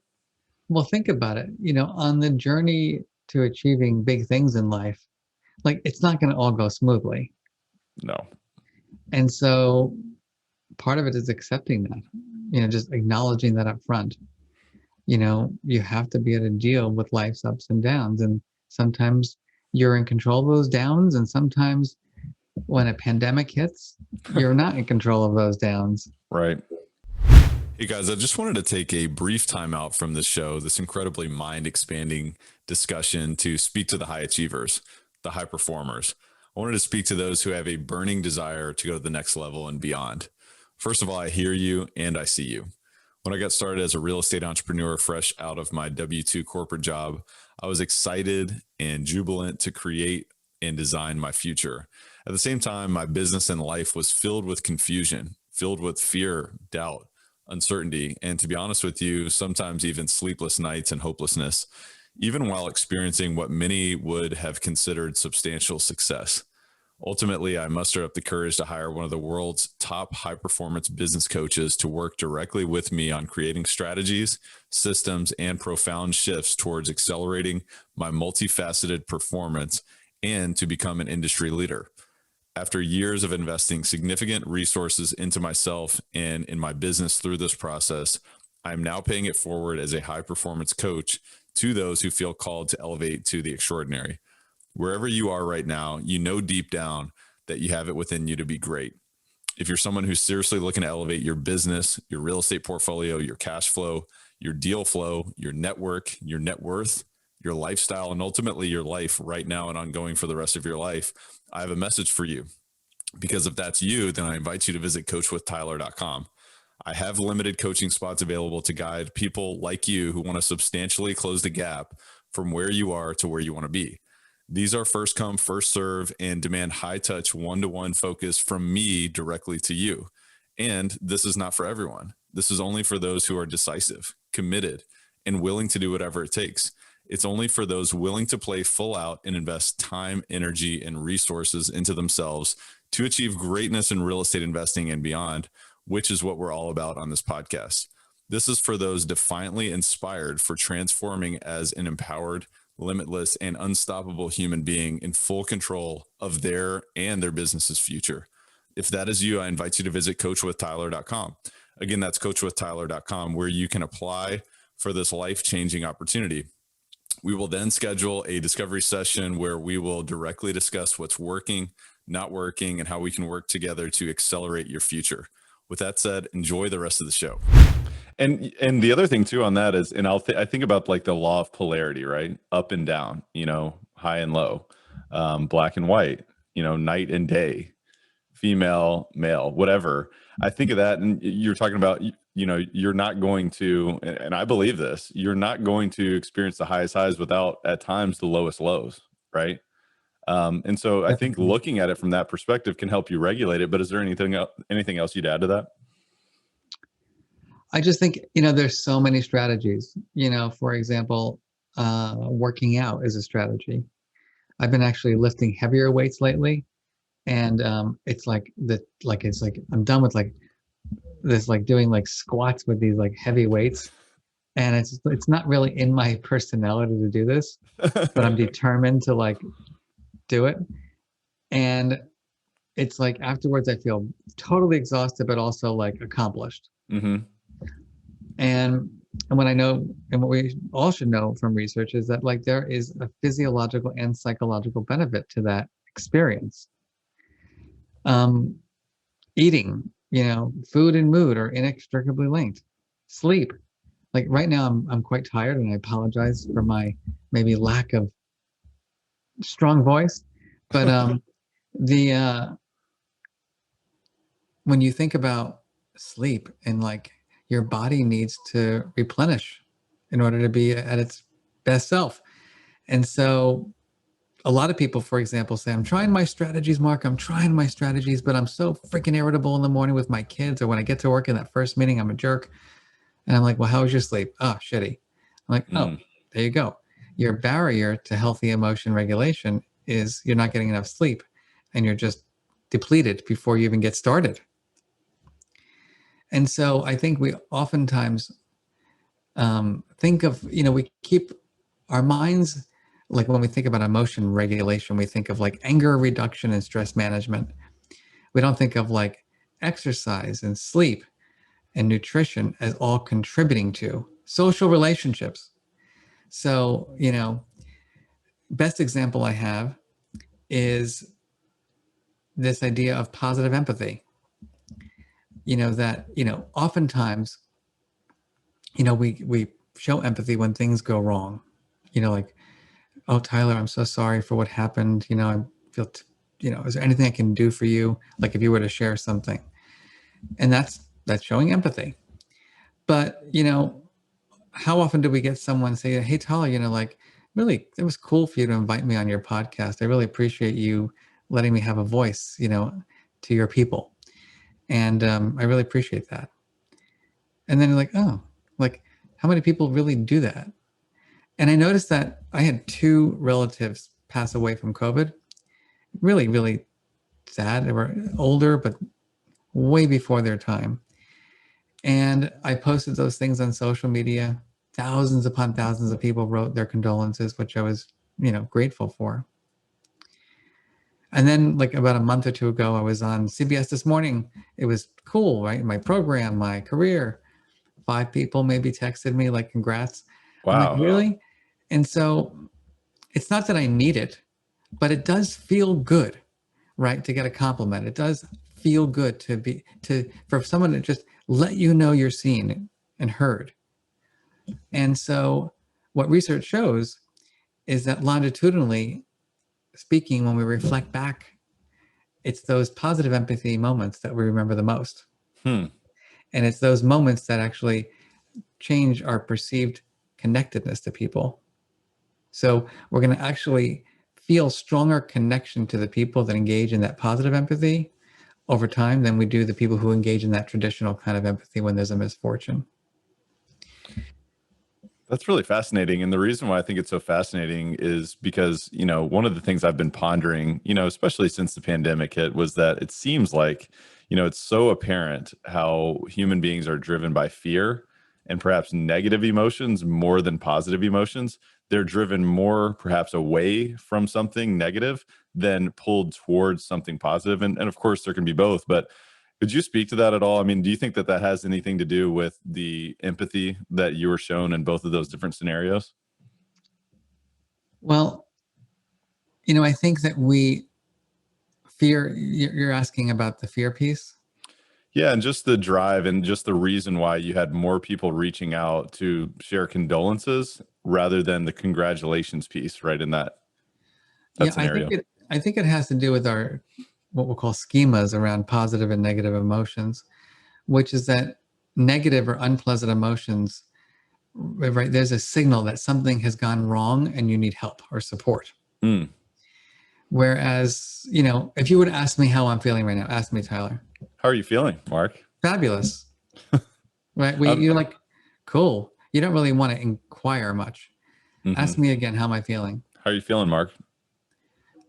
Well, think about it, on the journey to achieving big things in life, like it's not going to all go smoothly. No. And so part of it is accepting that, just acknowledging that up front. You have to be able to deal with life's ups and downs. And sometimes you're in control of those downs. And sometimes when a pandemic hits, you're not in control of those downs. Right. Hey guys, I just wanted to take a brief time out from this show, this incredibly mind-expanding discussion, to speak to the high achievers, the high performers. I wanted to speak to those who have a burning desire to go to the next level and beyond. First of all, I hear you and I see you. When I got started as a real estate entrepreneur fresh out of my W-2 corporate job, I was excited and jubilant to create and design my future. At the same time, my business and life was filled with confusion, filled with fear, doubt, uncertainty, and to be honest with you, sometimes even sleepless nights and hopelessness, even while experiencing what many would have considered substantial success. Ultimately, I mustered up the courage to hire one of the world's top high-performance business coaches to work directly with me on creating strategies, systems, and profound shifts towards accelerating my multifaceted performance and to become an industry leader. After years of investing significant resources into myself and in my business through this process, I'm now paying it forward as a high-performance coach to those who feel called to elevate to the extraordinary. Wherever you are right now, you know deep down that you have it within you to be great. If you're someone who's seriously looking to elevate your business, your real estate portfolio, your cash flow, your deal flow, your network, your net worth, your lifestyle, and ultimately your life right now and ongoing for the rest of your life, I have a message for you. Because if that's you, then I invite you to visit coachwithtyler.com. I have limited coaching spots available to guide people like you who want to substantially close the gap from where you are to where you want to be. These are first come, first serve, and demand high touch one-to-one focus from me directly to you. And this is not for everyone. This is only for those who are decisive, committed, and willing to do whatever it takes. It's only for those willing to play full out and invest time, energy, and resources into themselves to achieve greatness in real estate investing and beyond, which is what we're all about on this podcast. This is for those defiantly inspired for transforming as an empowered, limitless, and unstoppable human being in full control of their and their business's future. If that is you, I invite you to visit coachwithtyler.com. Again, that's coachwithtyler.com, where you can apply for this life-changing opportunity. We will then schedule a discovery session where we will directly discuss what's working, not working, and how we can work together to accelerate your future. With that said, enjoy the rest of the show. And the other thing too on that is, and I think about like the law of polarity, right? Up and down, high and low, black and white, night and day, female, male, whatever. I think of that, and you're talking about, you're not going to, and I believe this, you're not going to experience the highest highs without at times the lowest lows, right? And so I think looking at it from that perspective can help you regulate it. But is there anything else you'd add to that? I just think, there's so many strategies. For example, working out is a strategy. I've been actually lifting heavier weights lately, and it's like I'm done with like this, like doing like squats with these like heavy weights, and it's not really in my personality to do this, but I'm determined to like do it. And it's like afterwards I feel totally exhausted, but also like accomplished. Mm-hmm. And what I know, and what we all should know from research, is that like there is a physiological and psychological benefit to that experience. Eating, food and mood are inextricably linked. Sleep, like right now I'm quite tired, and I apologize for my maybe lack of strong voice, but when you think about sleep, and like your body needs to replenish in order to be at its best self. And so a lot of people, for example, say, I'm trying my strategies, Mark, I'm trying my strategies, but I'm so freaking irritable in the morning with my kids, or when I get to work in that first meeting, I'm a jerk. And I'm like, well, how was your sleep? Oh, shitty. I'm like, oh, there you go. Your barrier to healthy emotion regulation is you're not getting enough sleep, and you're just depleted before you even get started. And so I think we oftentimes think of, we keep our minds, like when we think about emotion regulation, we think of like anger reduction and stress management. We don't think of like exercise and sleep and nutrition as all contributing to social relationships. So, best example I have is this idea of positive empathy. That, oftentimes, we show empathy when things go wrong. Like, oh, Tyler, I'm so sorry for what happened. I feel, is there anything I can do for you? Like if you were to share something, and that's showing empathy. But, how often do we get someone say, hey, Tyler, like, really, it was cool for you to invite me on your podcast. I really appreciate you letting me have a voice, to your people. And I really appreciate that. And then you're like, oh, like, how many people really do that? And I noticed that I had 2 relatives pass away from COVID. Really, really sad. They were older, but way before their time. And I posted those things on social media. Thousands upon thousands of people wrote their condolences, which I was, grateful for. And then like about a month or 2 ago, I was on CBS This Morning. It was cool, right? My program, my career. 5 people maybe texted me like, congrats. Wow. I'm like, really? And so it's not that I need it, but it does feel good, right? To get a compliment. It does feel good for someone to just let you know you're seen and heard. And so what research shows is that longitudinally speaking, when we reflect back, it's those positive empathy moments that we remember the most. And it's those moments that actually change our perceived connectedness to people. So we're going to actually feel stronger connection to the people that engage in that positive empathy over time than we do the people who engage in that traditional kind of empathy when there's a misfortune. That's really fascinating. And the reason why I think it's so fascinating is because, one of the things I've been pondering, especially since the pandemic hit, was that it seems like, it's so apparent how human beings are driven by fear and perhaps negative emotions more than positive emotions. They're driven more perhaps away from something negative than pulled towards something positive. And of course, there can be both. But could you speak to that at all? I mean, do you think that has anything to do with the empathy that you were shown in both of those different scenarios? Well, I think that you're asking about the fear piece. Yeah, and just the drive and just the reason why you had more people reaching out to share condolences rather than the congratulations piece, right? In that Yeah, I think scenario. it has to do with our what we'll call schemas around positive and negative emotions, which is that negative or unpleasant emotions, right? There's a signal that something has gone wrong and you need help or support. Mm. Whereas, if you would ask me how I'm feeling right now, ask me, Tyler. How are you feeling, Mark? Fabulous, right? Um, You're like, cool. You don't really want to inquire much. Ask mhm. me again, how am I feeling? How are you feeling, Mark?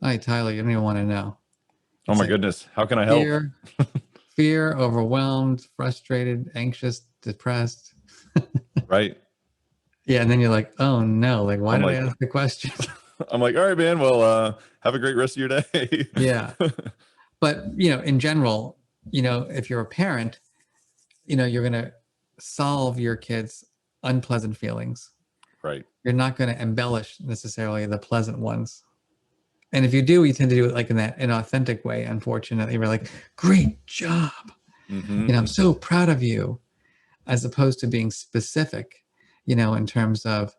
Hey, Tyler, you don't even want to know. Oh You my say goodness. How can I help? fear, fear, overwhelmed, frustrated, anxious, depressed. Right. Yeah, and then you're like, oh no, like why I'm did I like, ask the question? I'm like, all right, man. Well, have a great rest of your day. Yeah. But, in general, if you're a parent, you're going to solve your kids' unpleasant feelings. Right. You're not going to embellish necessarily the pleasant ones. And if you do, you tend to do it like in an authentic way. Unfortunately, we're like, great job. Mm-hmm. I'm so proud of you, as opposed to being specific, in terms of,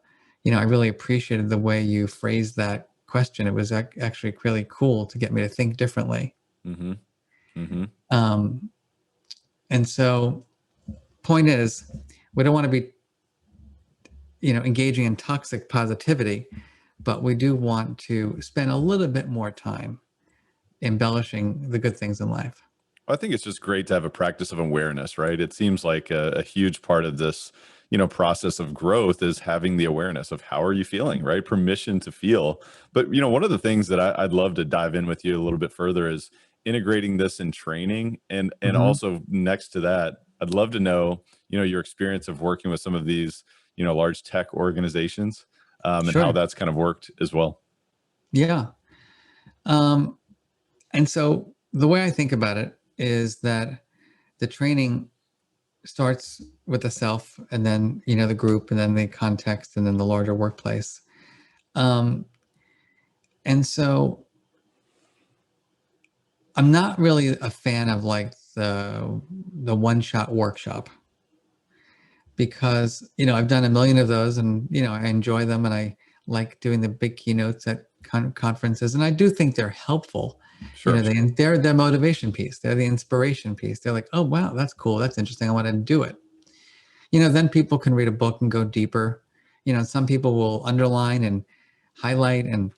I really appreciated the way you phrased that question. It was actually really cool to get me to think differently. Mm-hmm. Mm-hmm. Um, and so, point is, we don't want to be, engaging in toxic positivity, but we do want to spend a little bit more time embellishing the good things in life. I think it's just great to have a practice of awareness, right? It seems like a huge part of this, process of growth is having the awareness of how are you feeling, right? Permission to feel. But, one of the things that I'd love to dive in with you a little bit further is integrating this in training. And Mm-hmm. also next to that, I'd love to know, your experience of working with some of these, large tech organizations, and how Sure. that's kind of worked as well. Yeah. Um, and so the way I think about it is that the training starts with the self, and then, the group, and then the context, and then the larger workplace. Um, and so I'm not really a fan of like the one-shot workshop, because I've done a million of those, and I enjoy them, and I like doing the big keynotes at conferences, and I do think they're helpful. Sure. They're the motivation piece, they're the inspiration piece. They're like, oh wow, that's cool, that's interesting, I want to do it. Then people can read a book and go deeper. Some people will underline and highlight and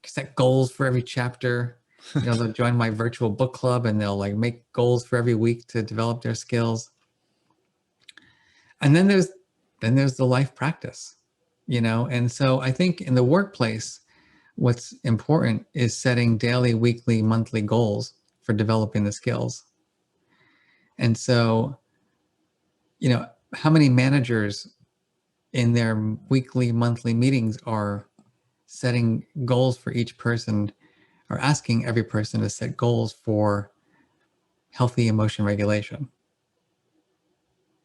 set goals for every chapter. They'll join my virtual book club, and they'll like make goals for every week to develop their skills. And then there's the life practice. And so I think in the workplace, what's important is setting daily, weekly, monthly goals for developing the skills. And so, how many managers in their weekly, monthly meetings are setting goals for each person, or asking every person to set goals for healthy emotion regulation?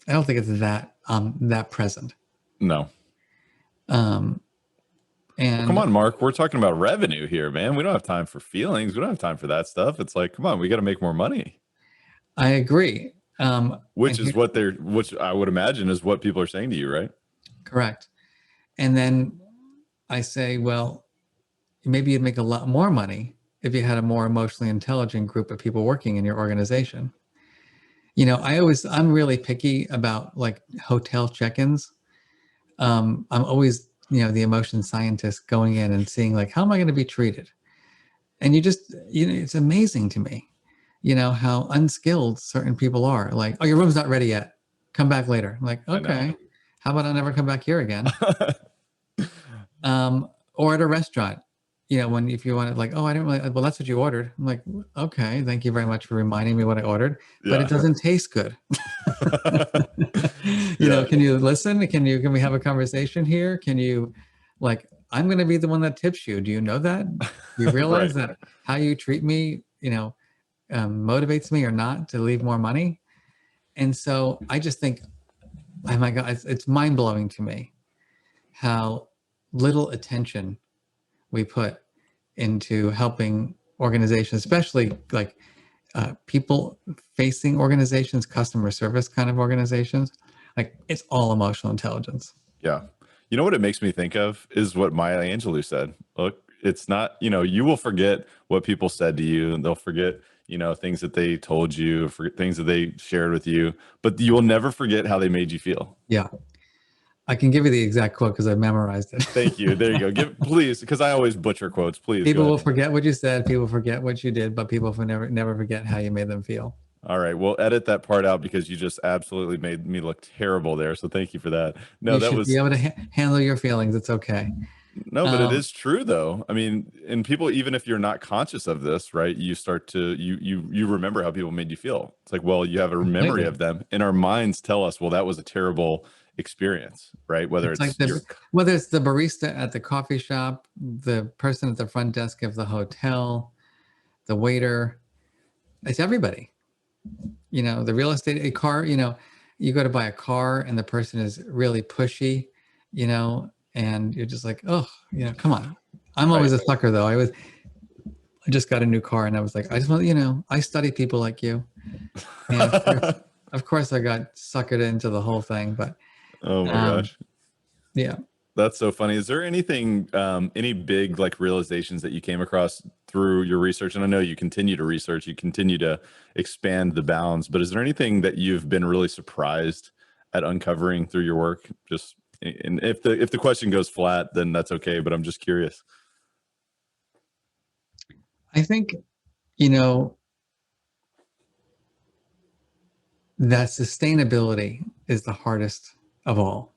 I don't think it's that present. No. Um, Well, come and on, Mark. We're talking about revenue here, man. We don't have time for feelings. We don't have time for that stuff. It's like, come on, we got to make more money, I agree. which And is here, which I would imagine is what people are saying to you, right? correct. And then I say, well, maybe you'd make a lot more money if you had a more emotionally intelligent group of people working in your organization. I'm really picky about like hotel check-ins. I'm always, the emotion scientist going in and seeing like, how am I going to be treated? And it's amazing to me, how unskilled certain people are. Like, oh, your room's not ready yet, come back later. I'm like, I know. okay, how about I never come back here again? Or at a restaurant, if you want to like, oh, I didn't really, well, that's what you ordered. I'm like, okay, thank you very much for reminding me what I ordered, but it Yeah. doesn't taste good. Yeah. Can you listen? Can we have a conversation here? Can you, like, I'm going to be the one that tips you. Do you know that? Do you realize Right. that how you treat me, motivates me or not to leave more money? And so I just think, oh my God, it's mind blowing to me how little attention we put into helping organizations, especially like people facing organizations, customer service kind of organizations. Like it's all emotional intelligence. Yeah. You know what it makes me think of is what Maya Angelou said. Look, it's not, you will forget what people said to you, and they'll forget, things that they told you, forget things that they shared with you, but you will never forget how they made you feel. Yeah. I can give you the exact quote because I memorized it. Thank you. There you go. Please, because I always butcher quotes. Please. People will forget what you said. People forget what you did, but people will never forget how you made them feel. All right. We'll edit that part out because you just absolutely made me look terrible there. So thank you for that. No, you that should was be able to handle your feelings. It's okay. No, but it is true though. I mean, and people, even if you're not conscious of this, right? You start to you remember how people made you feel. It's like, well, you have a memory of them, and our minds tell us, well, that was a terrible experience, right? Whether it's like whether it's the barista at the coffee shop, the person at the front desk of the hotel, the waiter, it's everybody. The real estate, a car, you go to buy a car and the person is really pushy, and you're just like, oh, come on. I'm always a sucker though. I just got a new car and I was like, I just want, I study people like you. And of course I got suckered into the whole thing, but oh my gosh. Yeah. That's so funny. Is there anything, any big like realizations that you came across through your research? And I know you continue to research, you continue to expand the bounds, but is there anything that you've been really surprised at uncovering through your work? Just, and if the question goes flat, then that's okay, but I'm just curious. I think, that sustainability is the hardest of all.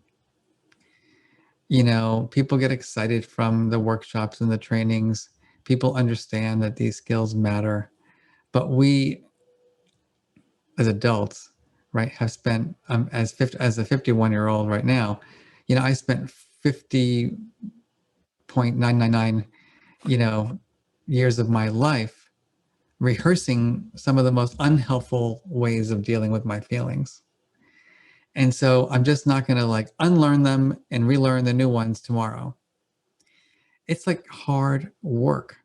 People get excited from the workshops and the trainings. People understand that these skills matter, but we, as adults, right, have spent as a 51-year-old right now, I spent 50.999, years of my life rehearsing some of the most unhelpful ways of dealing with my feelings. And so I'm just not going to like unlearn them and relearn the new ones tomorrow. It's like hard work.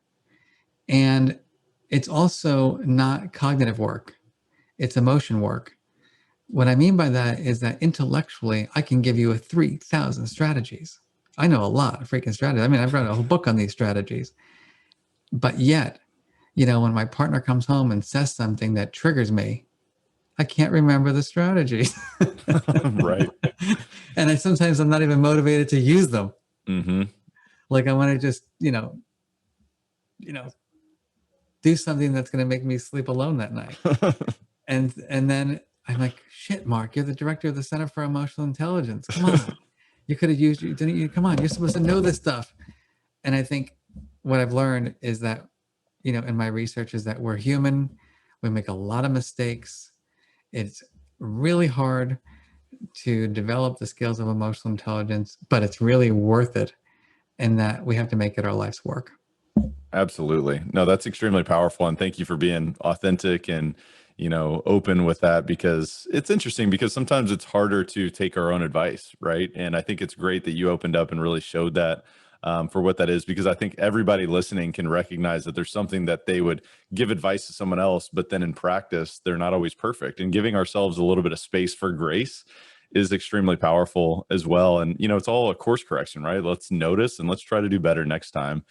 And it's also not cognitive work. It's emotion work. What I mean by that is that intellectually, I can give you 3,000 strategies. I know a lot of freaking strategies. I mean, I've read a whole book on these strategies. But yet, when my partner comes home and says something that triggers me, I can't remember the strategies. Right. And sometimes I'm not even motivated to use them. Mm-hmm. Like I want to just, do something that's going to make me sleep alone that night. and then I'm like, shit, Mark, you're the director of the Center for Emotional Intelligence. Come on. You could have used, didn't you? Come on, you're supposed to know this stuff. And I think what I've learned is that, in my research is that we're human. We make a lot of mistakes. It's really hard to develop the skills of emotional intelligence, but it's really worth it, and that we have to make it our life's work. Absolutely. No, that's extremely powerful. And thank you for being authentic and, open with that, because it's interesting because sometimes it's harder to take our own advice. Right. And I think it's great that you opened up and really showed that for what that is, because I think everybody listening can recognize that there's something that they would give advice to someone else, but then in practice, they're not always perfect, and giving ourselves a little bit of space for grace is extremely powerful as well. And, it's all a course correction, right? Let's notice and let's try to do better next time.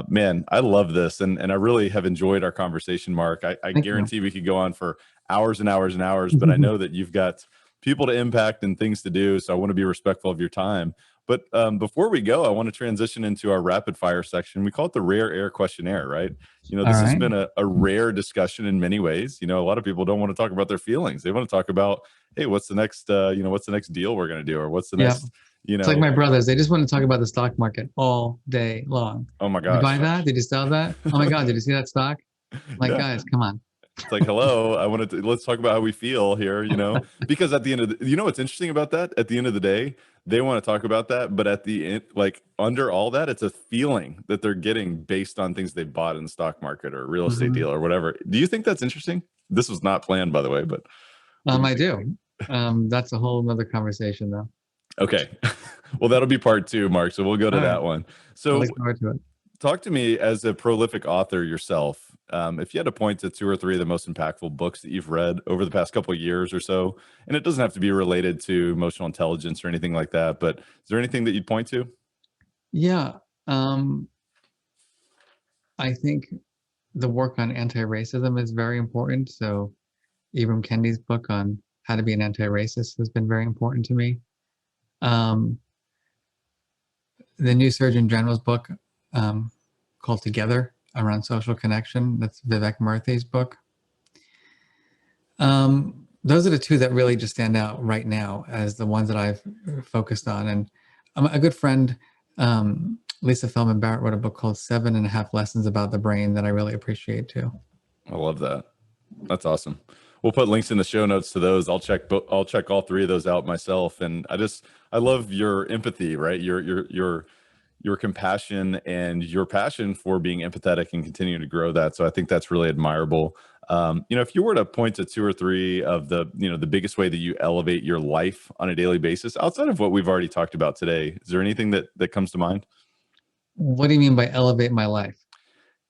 Man, I love this. And I really have enjoyed our conversation, Mark. I guarantee we could go on for hours and hours and hours, but I know that you've got people to impact and things to do. So I want to be respectful of your time. But before we go, I want to transition into our rapid fire section. We call it the Rare Air Questionnaire, right? This has been a rare discussion in many ways. A lot of people don't want to talk about their feelings. They want to talk about, hey, what's the next, what's the next deal we're going to do? Or what's the next, It's like my brothers. They just want to talk about the stock market all day long. Oh my gosh. Did you buy that? Did you sell that? Oh my God, did you see that stock? Like, guys, come on. It's like, hello, let's talk about how we feel here, because at the end of what's interesting about that? At the end of the day, they want to talk about that, but at the end, like under all that, it's a feeling that they're getting based on things they bought in the stock market or real estate deal or whatever. Do you think that's interesting? This was not planned, by the way, but. I do. That's a whole nother conversation though. Okay. Well, that'll be part 2, Mark. So we'll go to that one. So I look forward to it. talk to me as a prolific author yourself. If you had to point to two or three of the most impactful books that you've read over the past couple of years or so, and it doesn't have to be related to emotional intelligence or anything like that, but is there anything that you'd point to? Yeah. I think the work on anti-racism is very important. So Ibram Kendi's book on how to be an anti-racist has been very important to me. The new Surgeon General's book called Together around social connection. That's Vivek Murthy's book. Those are the two that really just stand out right now as the ones that I've focused on. And a good friend, Lisa Feldman Barrett, wrote a book called 7.5 Lessons About the Brain that I really appreciate too. I love that. That's awesome. We'll put links in the show notes to those. I'll check all three of those out myself. And I love your empathy, right? Your compassion and your passion for being empathetic and continuing to grow that. So I think that's really admirable. If you were to point to two or three of the biggest way that you elevate your life on a daily basis, outside of what we've already talked about today, is there anything that comes to mind? What do you mean by elevate my life?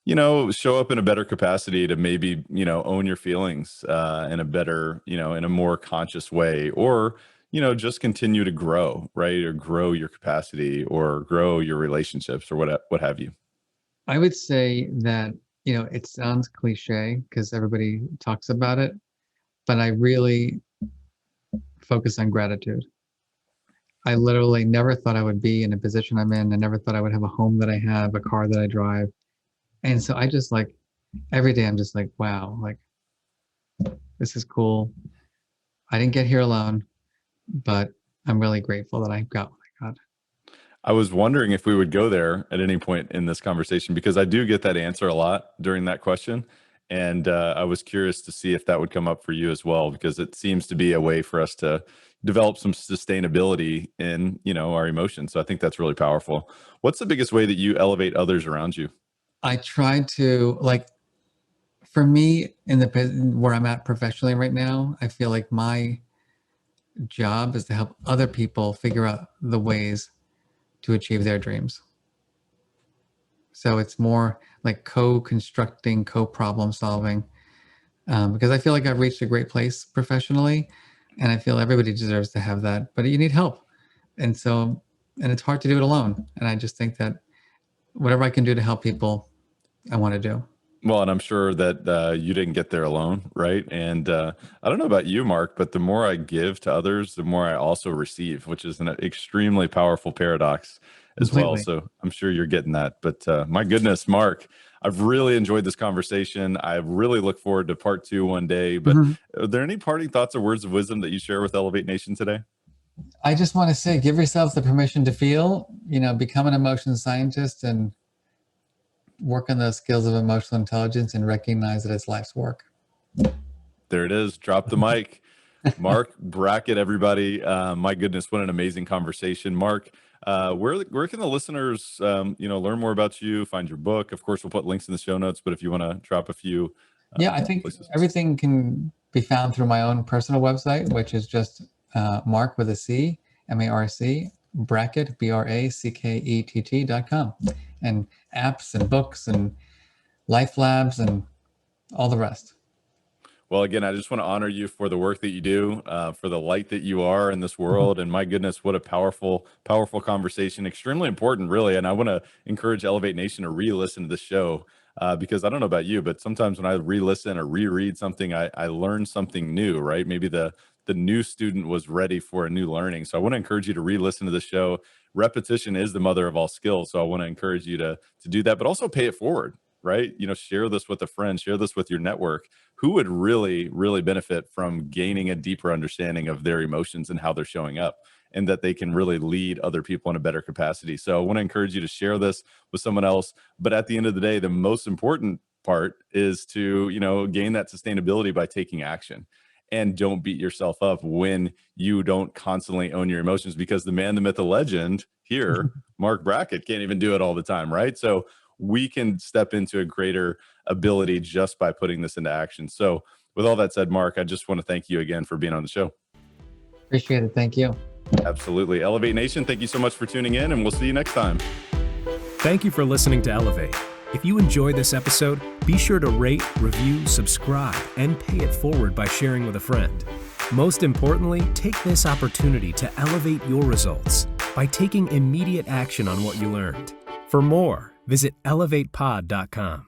Show up in a better capacity to maybe, own your feelings in a better, in a more conscious way, or, just continue to grow, right? Or grow your capacity or grow your relationships or what have you. I would say that, it sounds cliche because everybody talks about it, but I really focus on gratitude. I literally never thought I would be in a position I'm in. I never thought I would have a home that I have, a car that I drive. And so I just every day I'm just like, wow, this is cool. I didn't get here alone, but I'm really grateful that I got what I got. I was wondering if we would go there at any point in this conversation, because I do get that answer a lot during that question. And I was curious to see if that would come up for you as well, because it seems to be a way for us to develop some sustainability in, our emotions. So I think that's really powerful. What's the biggest way that you elevate others around you? I try to for me where I'm at professionally right now, I feel like my job is to help other people figure out the ways to achieve their dreams. So it's more like co-constructing, co-problem solving, because I feel like I've reached a great place professionally, and I feel everybody deserves to have that, but you need help. And it's hard to do it alone. And I just think that whatever I can do to help people, I want to do. Well, and I'm sure that you didn't get there alone, right? And I don't know about you, Mark, but the more I give to others, the more I also receive, which is an extremely powerful paradox as well. So I'm sure you're getting that. But my goodness, Mark, I've really enjoyed this conversation. I really look forward to part 2 one day. But Are there any parting thoughts or words of wisdom that you share with Elevate Nation today? I just want to say, give yourself the permission to feel, become an emotion scientist and work on those skills of emotional intelligence and recognize that it's life's work. There it is. Drop the mic. Mark Brackett, everybody. My goodness, what an amazing conversation. Mark, where can the listeners, learn more about you, find your book? Of course, we'll put links in the show notes, but if you want to drop a few. I think everything can be found through my own personal website, which is just Mark with a C, M-A-R-C, Brackett, BRACKETT.com. And apps and books and life labs and all the rest. Well, again, I just want to honor you for the work that you do, for the light that you are in this world. And my goodness, what a powerful, powerful conversation. Extremely important, really. And I want to encourage Elevate Nation to re-listen to the show, because I don't know about you, but sometimes when I re-listen or reread something, I learn something new, right? Maybe the new student was ready for a new learning. So I want to encourage you to re-listen to the show. Repetition is the mother of all skills. So I want to encourage you to do that, but also pay it forward, right? Share this with a friend, share this with your network who would really, really benefit from gaining a deeper understanding of their emotions and how they're showing up, and that they can really lead other people in a better capacity. So I want to encourage you to share this with someone else. But at the end of the day, the most important part is to, gain that sustainability by taking action. And don't beat yourself up when you don't constantly own your emotions, because the man, the myth, the legend here, Mark Brackett, can't even do it all the time, right? So we can step into a greater ability just by putting this into action. So with all that said, Mark, I just want to thank you again for being on the show. Appreciate it. Thank you. Absolutely. Elevate Nation, thank you so much for tuning in, and we'll see you next time. Thank you for listening to Elevate. If you enjoy this episode, be sure to rate, review, subscribe, and pay it forward by sharing with a friend. Most importantly, take this opportunity to elevate your results by taking immediate action on what you learned. For more, visit elevatepod.com.